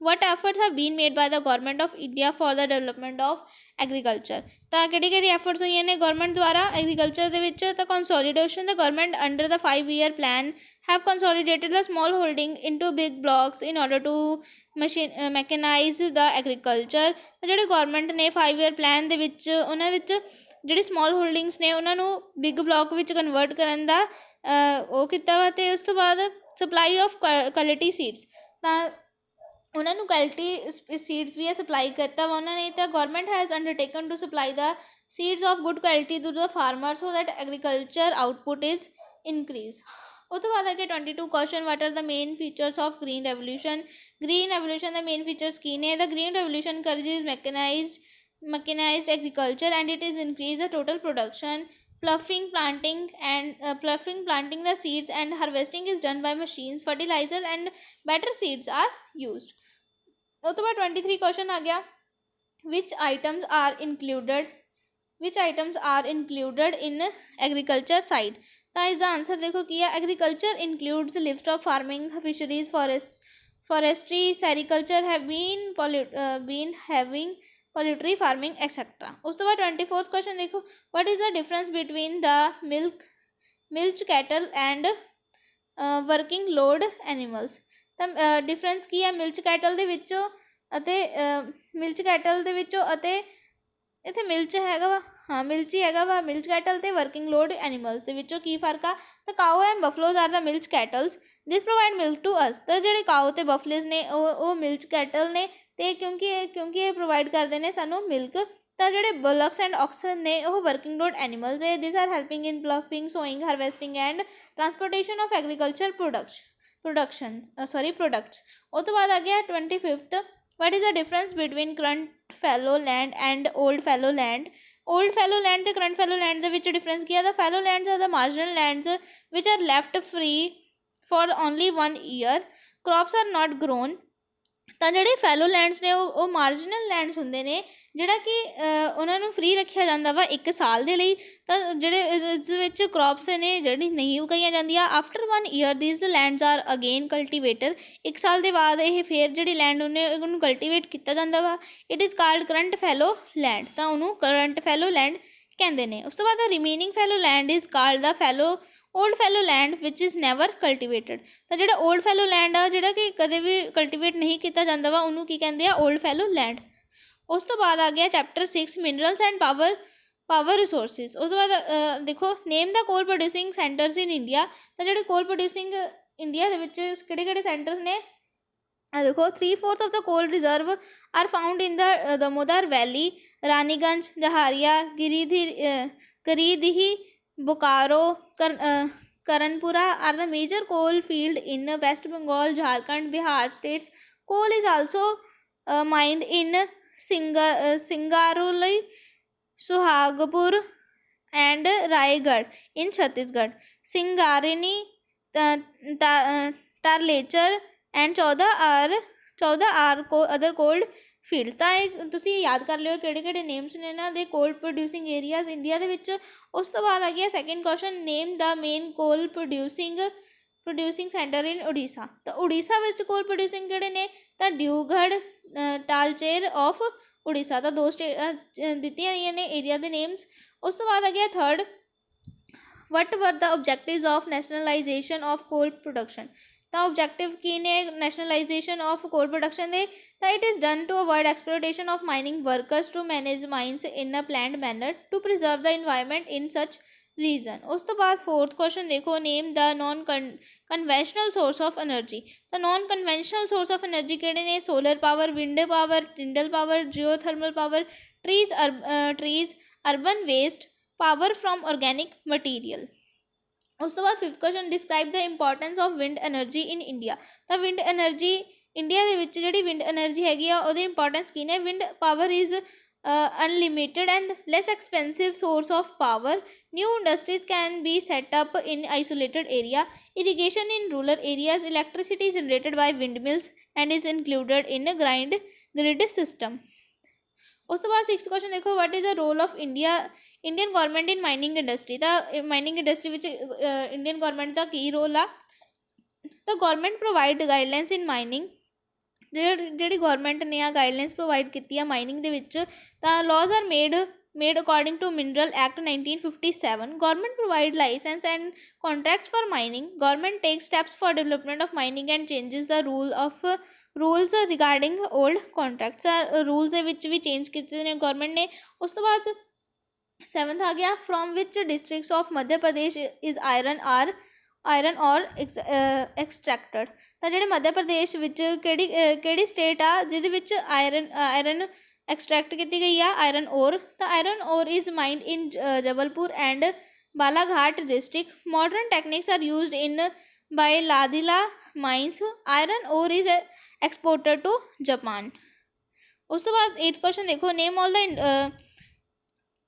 what efforts have been made by the government of India for the development of agriculture। ਤਾਂ ਕਿਹੜੀ efforts ਹੋਈਆਂ ਨੇ ਗੌਰਮੈਂਟ ਦੁਆਰਾ ਐਗਰੀਕਲਚਰ ਦੇ ਵਿੱਚ। ਤਾਂ consolidation, the government under the 5-year plan have consolidated the small holding into big blocks in order to mechanize the agriculture। ਤਾਂ ਜਿਹੜੇ ਗੌਰਮੈਂਟ ਨੇ 5-year plan ਦੇ ਵਿੱਚ ਉਹਨਾਂ ਵਿੱਚ ਜਿਹੜੇ small holdings ਨੇ ਉਹਨਾਂ ਨੂੰ big block ਵਿੱਚ ਕਨਵਰਟ ਕਰਨ ਦਾ ਉਹ ਕੀਤਾ ਵਾ। ਅਤੇ ਉਸ ਤੋਂ ਬਾਅਦ supply of quality seeds, ਤਾਂ ਉਹਨਾਂ ਨੂੰ ਕੁਆਲਿਟੀ ਸੀਡਸ ਵੀ ਸਪਲਾਈ ਕਰਤਾ ਵਾ ਉਹਨਾਂ ਨੇ। ਤਾਂ government has undertaken to supply the seeds of good quality to the farmer so that agriculture output is increase. ਉਹ ਤੋਂ ਬਾਅਦ ਆ ਕੇ 22 question, what are the main features of green revolution. Green revolution ਦਾ ਮੇਨ ਫੀਚਰਸ ਕੀ ਨੇ। The green revolution encourages mechanized agriculture and it is increase the total production. Ploughing, planting the seeds and harvesting is done by machines. Fertilizer and better seeds are used। ਉਹ ਤੋਂ ਬਾਅਦ 23 question ਆ ਗਿਆ, which items are included in agriculture side। ਤਾਂ ਇਸਦਾ answer ਦੇਖੋ ਕੀ ਹੈ। Agriculture includes livestock farming, fisheries, forestry, sericulture have been having poultry farming etc। ਉਸ ਤੋਂ ਬਾਅਦ 24th ਕੁਐਸਚਨ ਦੇਖੋ, what is the difference between the milch cattle and working load animals। ਤਾਂ difference ਕੀ ਹੈ ਮਿਲਚ ਕੈਟਲ ਦੇ ਵਿੱਚੋਂ ਅਤੇ ਇੱਥੇ ਮਿਲਚ ਹੈਗਾ ਵਾ, ਹਾਂ ਮਿਲਚ ਹੀ ਹੈਗਾ ਵਾ। ਮਿਲਚ ਕੈਟਲ ਅਤੇ ਵਰਕਿੰਗ ਲੋਡ ਐਨੀਮਲਸ ਦੇ ਵਿੱਚੋਂ ਕੀ ਫਰਕ ਆ। ਤਾਂ cow and buffaloes are the milch cattles, this provide milk to us. ਤਾਂ ਜਿਹੜੇ ਕਾਓ ਅਤੇ ਬਫਲੇਜ਼ ਨੇ ਉਹ ਮਿਲਚ ਕੈਟਲ ਨੇ, ਅਤੇ ਕਿਉਂਕਿ ਇਹ ਪ੍ਰੋਵਾਈਡ ਕਰਦੇ ਨੇ ਸਾਨੂੰ ਮਿਲਕ। ਤਾਂ ਜਿਹੜੇ ਬੁਲਕਸ ਐਂਡ ਆਕਸਨ ਨੇ ਉਹ ਵਰਕਿੰਗ ਲੋਡ ਐਨੀਮਲਸ ਹੈ। This are helping in ploughing, sowing, harvesting and transportation of agriculture products। ਉਹ ਤੋਂ ਬਾਅਦ ਆ ਗਿਆ 25th, what is the difference between current fallow land and old fallow land। old fallow land ਅਤੇ current fallow land ਦੇ ਵਿੱਚ difference ਕੀ ਹੈ। the fallow lands are the marginal lands which are left free for only 1 year, crops are not grown। ਤਾਂ ਜਿਹੜੇ ਫੈਲੋ lands ਨੇ ਉਹ marginal lands ਹੁੰਦੇ ਨੇ ਜਿਹੜਾ ਕਿ ਉਹਨਾਂ ਨੂੰ ਫ੍ਰੀ ਰੱਖਿਆ ਜਾਂਦਾ ਵਾ 1 ਸਾਲ ਦੇ ਲਈ। ਤਾਂ ਜਿਹੜੇ ਇਸ ਵਿੱਚ ਕ੍ਰੋਪਸ ਨੇ ਜਿਹੜੀ ਨਹੀਂ ਉਗਾਈਆਂ ਜਾਂਦੀਆਂ, after 1 year these lands are again cultivated. 1 ਸਾਲ ਦੇ ਬਾਅਦ ਇਹ ਫਿਰ ਜਿਹੜੀ ਲੈਂਡ ਉਹਨੂੰ ਕਲਟੀਵੇਟ ਕੀਤਾ ਜਾਂਦਾ ਵਾ। It is called current fellow land, ਤਾਂ ਉਹਨੂੰ ਕਰੰਟ ਫੈਲੋ ਲੈਂਡ ਕਹਿੰਦੇ ਨੇ। ਉਸ ਤੋਂ ਬਾਅਦ remaining fallow land is called the old fallow land which is never cultivated. ਤਾਂ ਜਿਹੜਾ ਓਲਡ ਫੈਲੋ ਲੈਂਡ ਆ ਜਿਹੜਾ ਕਿ ਕਦੇ ਵੀ ਕਲਟੀਵੇਟ ਨਹੀਂ ਕੀਤਾ ਜਾਂਦਾ ਵਾ ਉਹਨੂੰ ਕੀ ਕਹਿੰਦੇ ਆ, ਓਲਡ ਫੈਲੋ ਲੈਂਡ। ਉਸ ਤੋਂ ਬਾਅਦ ਆ ਗਿਆ chapter 6 minerals and power resources. ਉਸ ਤੋਂ ਬਾਅਦ ਦੇਖੋ, ਨੇਮ ਦਾ ਕੋਲ ਪ੍ਰੋਡਿਊਸਿੰਗ ਸੈਂਟਰਸ ਇਨ ਇੰਡੀਆ। ਤਾਂ ਜਿਹੜੇ ਕੋਲ ਪ੍ਰੋਡਿਊਸਿੰਗ ਇੰਡੀਆ ਦੇ ਵਿੱਚ ਕਿਹੜੇ ਸੈਂਟਰਸ ਨੇ ਆ ਦੇਖੋ। 3/4 of the coal reserve are found in the Damodar valley, Raniganj, Jharia, Giridih, Bokaro, Karanpura are the major coal field in West Bengal, Jharkhand, Bihar states। Coal is also mined in Singaroli, Suhagpur and Raigarh in Chhattisgarh। Singareni, Tarlecher and 14 are other coal field. ਤਾਂ ਇਹ ਤੁਸੀਂ ਯਾਦ ਕਰ ਲਿਓ ਕਿਹੜੇ names ਨੇ ਇਹਨਾਂ ਦੇ ਕੋਲ ਪ੍ਰੋਡਿਊਸਿੰਗ ਏਰੀਆਜ਼ ਇੰਡੀਆ ਦੇ ਵਿੱਚ। ਉਸ ਤੋਂ ਬਾਅਦ ਆ ਗਿਆ ਸੈਕਿੰਡ ਕੁਐਸਚਨ, ਨੇਮ ਦਾ ਮੇਨ ਕੋਲ ਪ੍ਰੋਡਿਊਸਿੰਗ ਸੈਂਟਰ ਇਨ ਉੜੀਸਾ। ਤਾਂ ਉੜੀਸਾ ਵਿੱਚ ਕੋਲ ਪ੍ਰੋਡਿਊਸਿੰਗ ਕਿਹੜੇ ਨੇ, ਤਾਂ ਦਿਓਗੜ੍ਹ, ਤਾਲਚੇਰ ਆਫ ਉੜੀਸਾ। ਤਾਂ 2 ਦਿੱਤੀਆਂ ਹੋਈਆਂ ਨੇ ਏਰੀਆ ਦੇ ਨੇਮਸ। ਉਸ ਤੋਂ ਬਾਅਦ ਆ ਗਿਆ ਥਰਡ, ਵਟ ਵਰ ਦਾ ਓਬਜੈਕਟਿਵਜ਼ ਆਫ ਨੈਸ਼ਨਲਾਈਜੇਸ਼ਨ ਆਫ ਕੋਲ ਪ੍ਰੋਡਕਸ਼ਨ। ਤਾਂ ਓਬਜੈਕਟਿਵ ਕੀ ਨੇ ਨੈਸ਼ਨਲਾਈਜੇਸ਼ਨ ਆਫ ਕੋਲ ਪ੍ਰੋਡਕਸ਼ਨ ਦੇ, ਤਾਂ it is done to avoid exploitation of mining workers to manage mines in a planned manner to preserve the environment in such region. ਉਸ ਤੋਂ ਬਾਅਦ 4th ਕੁਐਸਚਨ ਦੇਖੋ, name the non conventional source of energy. ਤਾਂ non conventional source of energy ਕਿਹੜੇ ਨੇ, solar power, wind power, tidal power, geothermal power, trees, urban waste, power from organic material. ਉਸ ਤੋਂ ਬਾਅਦ 5th question, describe the importance of wind energy in India. ਤਾਂ wind energy India ਦੇ ਵਿੱਚ ਜਿਹੜੀ wind energy ਹੈਗੀ ਆ ਉਹਦੀ ਇੰਪੋਰਟੈਂਸ ਕੀ ਨੇ? Wind power is unlimited and less expensive source of power. New industries can be set up in isolated area. Irrigation in rural areas. Electricity is generated by windmills and is included in a grid system. ਉਸ ਤੋਂ ਬਾਅਦ 6th question ਦੇਖੋ, what is the role of Indian government in mining industry. ਤਾਂ mining industry ਵਿੱਚ Indian government ਦਾ ਕੀ role ਆ? ਤਾਂ government provide guidelines ਇਨ mining. ਜਿਹੜੀ government ਨੇ ਆ ਗਾਈਡਲਾਈਨਸ ਪ੍ਰੋਵਾਈਡ ਕੀਤੀ ਆ ਮਾਈਨਿੰਗ ਦੇ ਵਿੱਚ। ਤਾਂ laws are made according to mineral act 1957। Government provide licence and contracts for mining. Government takes steps for development of mining and changes the rules regarding old contracts। rules ਦੇ ਵਿੱਚ ਵੀ change ਕੀਤੇ ਨੇ government ਨੇ। ਉਸ ਤੋਂ ਬਾਅਦ 7th ਆ ਗਿਆ, from which districts of Madhya Pradesh is iron ore extracted। ਤਾਂ ਜਿਹੜੇ ਮੱਧ ਪ੍ਰਦੇਸ਼ ਵਿੱਚ ਕਿਹੜੀ ਸਟੇਟ ਆ ਜਿਹਦੇ ਵਿੱਚ ਆਇਰਨ ਐਕਸਟਰੈਕਟ ਕੀਤੀ ਗਈ ਆ? Iron ore. ਤਾਂ iron ore is mined in Jabalpur and Balaghat district. Modern techniques are used in by Bailadila mines. Iron ore is exported to Japan. ਉਸ ਤੋਂ ਬਾਅਦ 8th ਕੁਐਸਚਨ ਦੇਖੋ, ਨੇਮ ਆਲ ਦ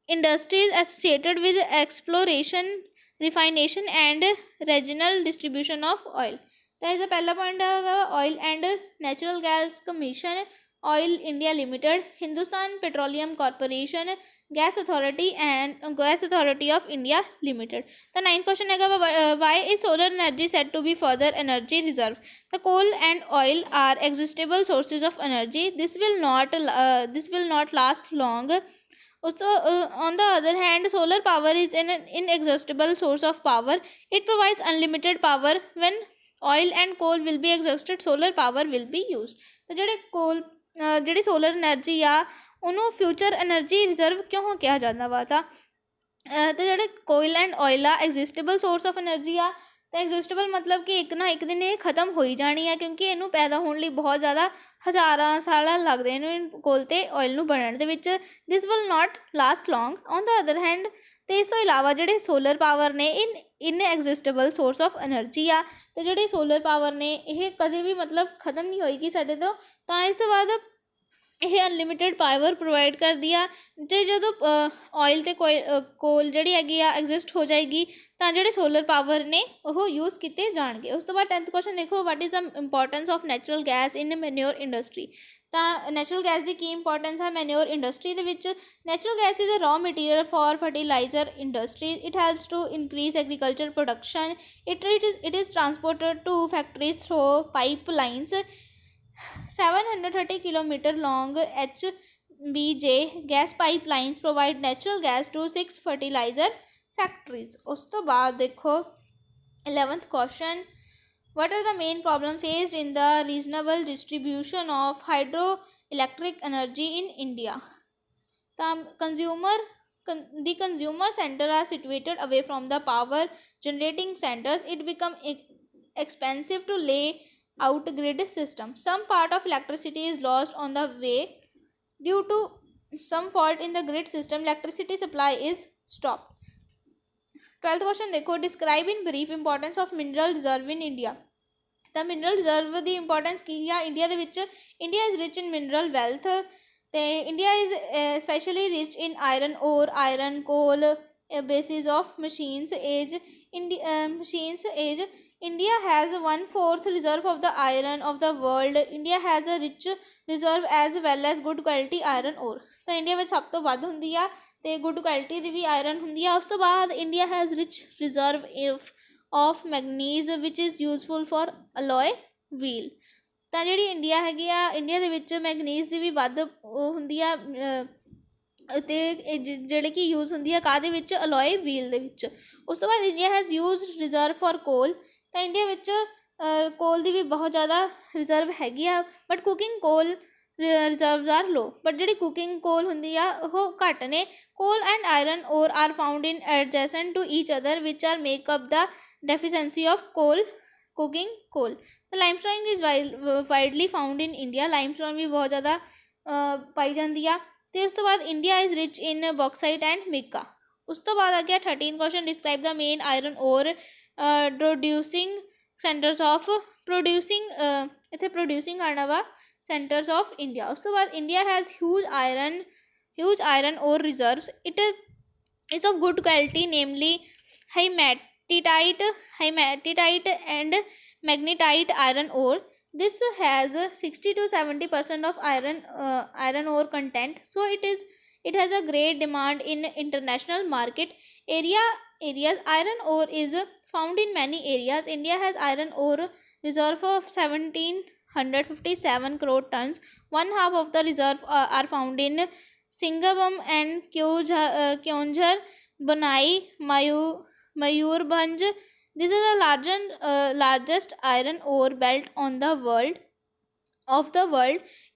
industries associated with exploration, refination and regional distribution of oil। ਤਾਂ ਇਸਦਾ ਪਹਿਲਾ point ਹੈਗਾ oil and natural gas commission, oil India limited, Hindustan petroleum corporation, gas authority of India limited. ਤਾਂ 9th question ਹੈਗਾ, why is solar energy said to be further energy reserve. ਤਾਂ coal and oil are exhaustible sources of energy. This will not last long. On the other hand, solar power is an inexhaustible source of power. It provides unlimited power. When oil and coal will be exhausted, solar power will be used। ਤਾਂ ਜਿਹੜੀ solar energy ਆ ਉਹਨੂੰ future energy reserve ਕਿਉਂ ਕਿਹਾ ਜਾਂਦਾ ਵਾ? ਤਾਂ ਜਿਹੜੇ ਕੋਇਲ ਐਂਡ ਆਇਲ ਆ ਐਗਜ਼ਿਸਟੇਬਲ ਸੋਰਸ ਆਫ ਐਨਰਜੀ ਆ। ਤਾਂ ਐਗਜ਼ਿਸਟੇਬਲ ਮਤਲਬ ਕਿ ਇੱਕ ਨਾ ਇੱਕ ਦਿਨ ਇਹ ਖਤਮ ਹੋਈ ਜਾਣੀ ਆ, ਕਿਉਂਕਿ ਇਹਨੂੰ ਪੈਦਾ ਹੋਣ ਲਈ ਬਹੁਤ ਜ਼ਿਆਦਾ ਹਜ਼ਾਰਾਂ ਸਾਲ ਲੱਗਦੇ ਇਹਨੂੰ ਕੋਲ ਅਤੇ ਆਇਲ ਨੂੰ ਬਣਨ ਦੇ ਵਿੱਚ। ਦਿਸ will not last long. On the other hand, ਅਤੇ ਇਸ ਤੋਂ ਇਲਾਵਾ ਜਿਹੜੇ ਸੋਲਰ ਪਾਵਰ ਨੇ ਇਨ ਐਗਜ਼ਿਸਟੇਬਲ ਸੋਰਸ ਆਫ ਐਨਰਜੀ ਆ। ਅਤੇ ਜਿਹੜੀ ਸੋਲਰ ਪਾਵਰ ਨੇ ਇਹ ਕਦੇ ਵੀ ਮਤਲਬ ਖਤਮ ਨਹੀਂ ਹੋਏਗੀ ਸਾਡੇ ਤੋਂ। ਤਾਂ ਇਸ ਤੋਂ ਬਾਅਦ ਇਹ ਅਨਲਿਮਿਟਿਡ ਪਾਵਰ ਪ੍ਰੋਵਾਈਡ ਕਰਦੀ ਆ। ਅਤੇ ਜਦੋਂ ਆਇਲ ਅਤੇ ਕੋਲ ਜਿਹੜੀ ਹੈਗੀ ਆ ਐਗਜ਼ਿਸਟ ਹੋ ਜਾਏਗੀ ਤਾਂ ਜਿਹੜੇ ਸੋਲਰ ਪਾਵਰ ਨੇ ਉਹ ਯੂਜ਼ ਕੀਤੇ ਜਾਣਗੇ। ਉਸ ਤੋਂ ਬਾਅਦ 10th ਕੁਐਸਚਨ ਦੇਖੋ, what is the importance of natural gas in manure industry. ਤਾਂ ਨੈਚੁਰਲ ਗੈਸ ਦੀ ਕੀ ਇੰਪੋਰਟੈਂਸ ਹੈ ਮੈਨਿਓਰ ਇੰਡਸਟਰੀ ਦੇ ਵਿੱਚ? Natural gas is a raw material for fertilizer industry. It helps to increase agriculture production. It is transported to factories through pipe lines. 730 kilometer long HBJ gas pipelines provide natural gas to 6 fertilizer factories। ਉਸ ਤੋਂ ਬਾਅਦ ਦੇਖੋ 11th question, what are the main problems faced in the reasonable distribution of hydroelectric energy in India? ਤਾਂ the consumer center are situated away from the power generating centers. It become expensive to lay out grid system. Some part of electricity is lost on the way due to some fault in the grid system. Electricity supply is stopped। 12th question ਦੇਖੋ, describe in brief importance of mineral reserve in India। ਤਾਂ mineral reserve ਦੀ importance ਕੀ ਆ India ਦੇ ਵਿੱਚ? India is rich in mineral wealth. ਅਤੇ India is specially rich in iron ore, iron coal, basis of machines age। India has 1/4 reserve of the iron of the world। India has a rich reserve as well as good quality iron ore। ਤਾਂ India ਵਿੱਚ ਸਭ ਤੋਂ ਵੱਧ ਹੁੰਦੀ ਆ ਅਤੇ good quality ਦੀ ਵੀ ਆਇਰਨ ਹੁੰਦੀ ਆ। ਉਸ ਤੋਂ ਬਾਅਦ India has rich reserve of manganese which is useful for alloy wheel. ਤਾਂ ਜਿਹੜੀ ਇੰਡੀਆ ਹੈਗੀ ਆ ਇੰਡੀਆ ਦੇ ਵਿੱਚ ਮੈਗਨੀਜ਼ ਦੀ ਵੀ ਵੱਧ ਉਹ ਹੁੰਦੀ ਆ ਅਤੇ ਜਿਹੜੇ ਕਿ ਯੂਜ਼ ਹੁੰਦੀ ਆ ਕਾਹਦੇ ਵਿੱਚ? ਅਲੋਏ ਵੀਲ ਦੇ ਵਿੱਚ। ਉਸ ਤੋਂ ਬਾਅਦ India has used reserve for ਕੋਲ। ਤਾਂ ਇੰਡੀਆ ਵਿੱਚ ਕੋਲ ਦੀ ਵੀ ਬਹੁਤ ਜ਼ਿਆਦਾ ਰਿਜ਼ਰਵ ਹੈਗੀ ਆ, but cooking coal reserve are low. But ਜਿਹੜੀ ਕੁਕਿੰਗ ਕੋਲ ਹੁੰਦੀ ਆ ਉਹ ਘੱਟ ਨੇ। Coal and iron ore are found in adjacent to each other which are make up the deficiency of cooking coal. ਤਾਂ limestone is widely found in India. Limestone ਵੀ ਬਹੁਤ ਜ਼ਿਆਦਾ ਪਾਈ ਜਾਂਦੀ ਆ। ਅਤੇ ਉਸ ਤੋਂ ਬਾਅਦ India is rich in bauxite and mica. उस तो बाद आ गया 13 question, describe the main iron ore producing centres of producing इतने प्रोड्यूसिंग करना वा सेंटर्स ऑफ इंडिया। उस तो बाद India has huge iron ore reserves, it is of good quality, namely hematite and magnetite iron ore. This has 60 to 70% of iron ore content, so it has a great demand in international market areas. Iron ore is found in many areas. India has iron ore reserve of 1757 crore tons. One half of the reserve are found in Singabam and Kyonjhar, Banai, Mayurbhanj. This is the largest iron ore belt on the world.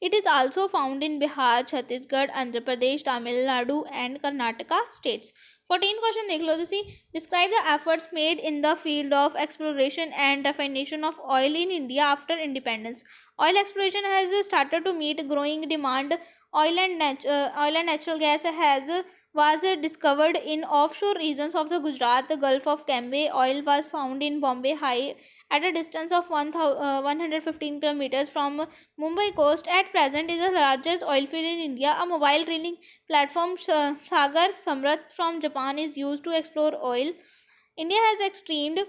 It is also found in Bihar, Chhattisgarh, Andhra Pradesh, Tamil Nadu, and Karnataka states. 14th question देख लो तुसी, describe the efforts made in the field of exploration and refinement of oil in India after independence. Oil exploration has started to meet growing demand. Oil and natural gas was discovered in offshore regions of the Gujarat, the Gulf of Cambay. Oil was found in Bombay High at a distance of 115 kilometers from Mumbai coast. At present is the largest oil field in India. A mobile drilling platform Sagar Samrat from Japan is used to explore oil. India has extended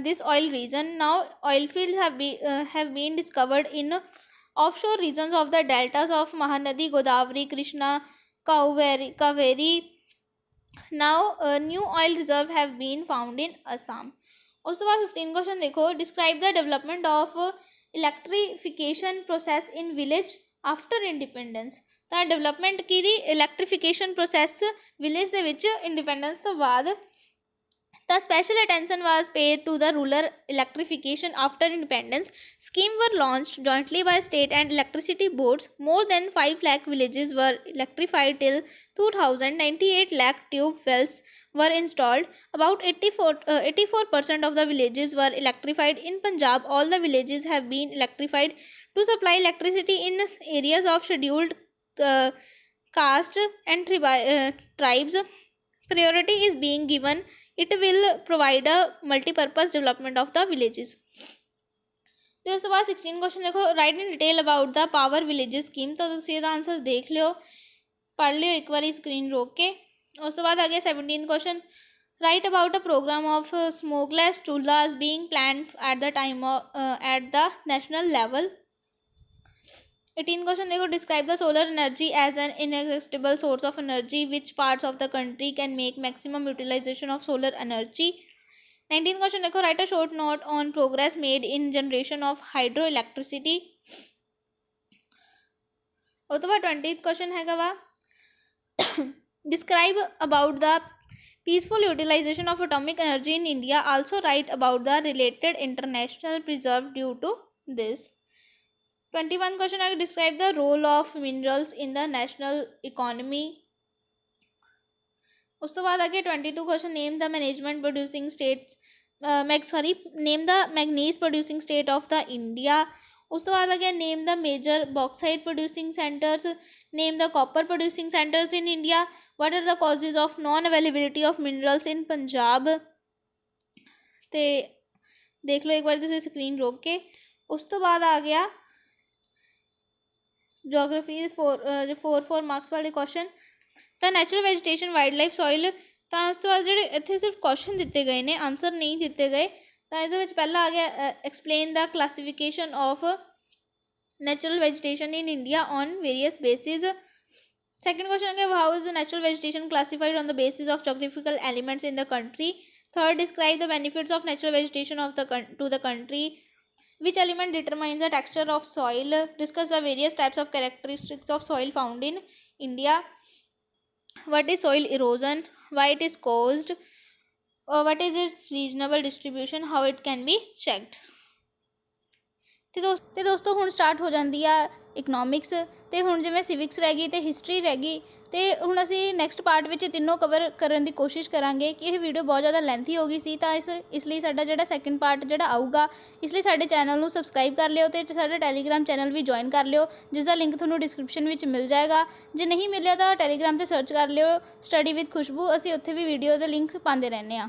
this oil region. Now oil fields have been discovered in offshore regions of the deltas of Mahanadi, Godavari, Krishna, Kaveri. Now new oil reserve have been found in Assam. उसके बाद 15 question देखो, describe the development of electrification process in village after independence. ਤਾਂ development ਕਿਹਦੀ electrification process village ਦੇ ਵਿੱਚ independence ਤੋਂ ਬਾਅਦ। The special attention was paid to the rural electrification after independence. Schemes were launched jointly by state and electricity boards. More than 5 lakh villages were electrified till 2000. 98 lakh tube wells were installed. About 84% of the villages were electrified. In Punjab, all the villages have been electrified. To supply electricity in areas of scheduled caste and tribes, priority is being given. It will provide a multi-purpose development of the villages. तो उसके बाद 16 question देखो, right in detail about the power villages scheme. तो तुम इसका answer देख लियो, पढ़ लियो एक बार स्क्रीन रोक के। उसके बाद आ गया 17 question, write about a programme of smokeless chulhas being planned at the time at the national level. 18 question देखो, describe the solar energy as an inexhaustible source of energy, which parts of the country can make maximum utilization of solar energy. 19 question देखो, write a short note on progress made in generation of hydro electricity. उसके बाद 20th question है वा, describe about the peaceful utilisation of atomic energy in India, also write about the related international preserve due to this. 21 question, I describe the role of minerals in the national economy. उस तो बाद आगे 22 question, name the management producing states name the manganese producing state of the India. उस तो बाद आगे name the major bauxite producing centers, name the copper producing centers in India, what are the causes of non availability of minerals in Punjab। ते देख लो एक बार तुम screen रोक के। उस तो बाद आ गया जोग्राफी 4 मार्क्स वाले क्वेश्चन, तो natural vegetation wild life soil. तो उस तो बाद जो इतने सिर्फ क्वेश्चन दिते गए ने, आंसर नहीं दिते गए। तो ये पहला आ गया explain the classification of natural vegetation in India on various basis. Second question आ गया, how is the natural vegetation classified on the basis of geographical elements in the country. Third, describe the benefits of natural vegetation of to the country. Which element determines the texture of soil? Discuss the various types of characteristics of soil found in India. What is soil erosion? Why it is caused? What is its reasonable distribution? How it can be checked? ਤੇ ਦੋਸਤੋ ਹੁਣ start ਹੋ ਜਾਂਦੀ ਆ economics ਅਤੇ ਹੁਣ ਜਿਵੇਂ civics ਰਹਿ ਗਈ ਅਤੇ ਹਿਸਟਰੀ ਰਹਿ ਗਈ। ਅਤੇ ਹੁਣ ਅਸੀਂ ਨੈਕਸਟ ਪਾਰਟ ਵਿੱਚ ਤਿੰਨੋਂ ਕਵਰ ਕਰਨ ਦੀ ਕੋਸ਼ਿਸ਼ ਕਰਾਂਗੇ ਕਿ ਇਹ ਵੀਡੀਓ ਬਹੁਤ ਜ਼ਿਆਦਾ ਲੈਂਥੀ ਹੋ ਗਈ ਸੀ, ਤਾਂ ਇਸ ਲਈ ਸਾਡਾ ਜਿਹੜਾ ਸੈਕਿੰਡ ਪਾਰਟ ਜਿਹੜਾ ਆਊਗਾ, ਇਸ ਲਈ ਸਾਡੇ ਚੈਨਲ ਨੂੰ ਸਬਸਕ੍ਰਾਈਬ ਕਰ ਲਿਓ ਅਤੇ ਸਾਡਾ ਟੈਲੀਗ੍ਰਾਮ ਚੈਨਲ ਵੀ ਜੁਆਇਨ ਕਰ ਲਿਓ, ਜਿਸ ਦਾ ਲਿੰਕ ਤੁਹਾਨੂੰ ਡਿਸਕ੍ਰਿਪਸ਼ਨ ਵਿੱਚ ਮਿਲ ਜਾਏਗਾ। ਜੇ ਨਹੀਂ ਮਿਲਿਆ ਤਾਂ ਟੈਲੀਗ੍ਰਾਮ 'ਤੇ ਸਰਚ ਕਰ ਲਿਓ ਸਟੱਡੀ ਵਿਦ ਖੁਸ਼ਬੂ, ਅਸੀਂ ਉੱਥੇ ਵੀ ਵੀਡੀਓ ਦੇ ਲਿੰਕ ਪਾਉਂਦੇ ਰਹਿੰਦੇ ਹਾਂ।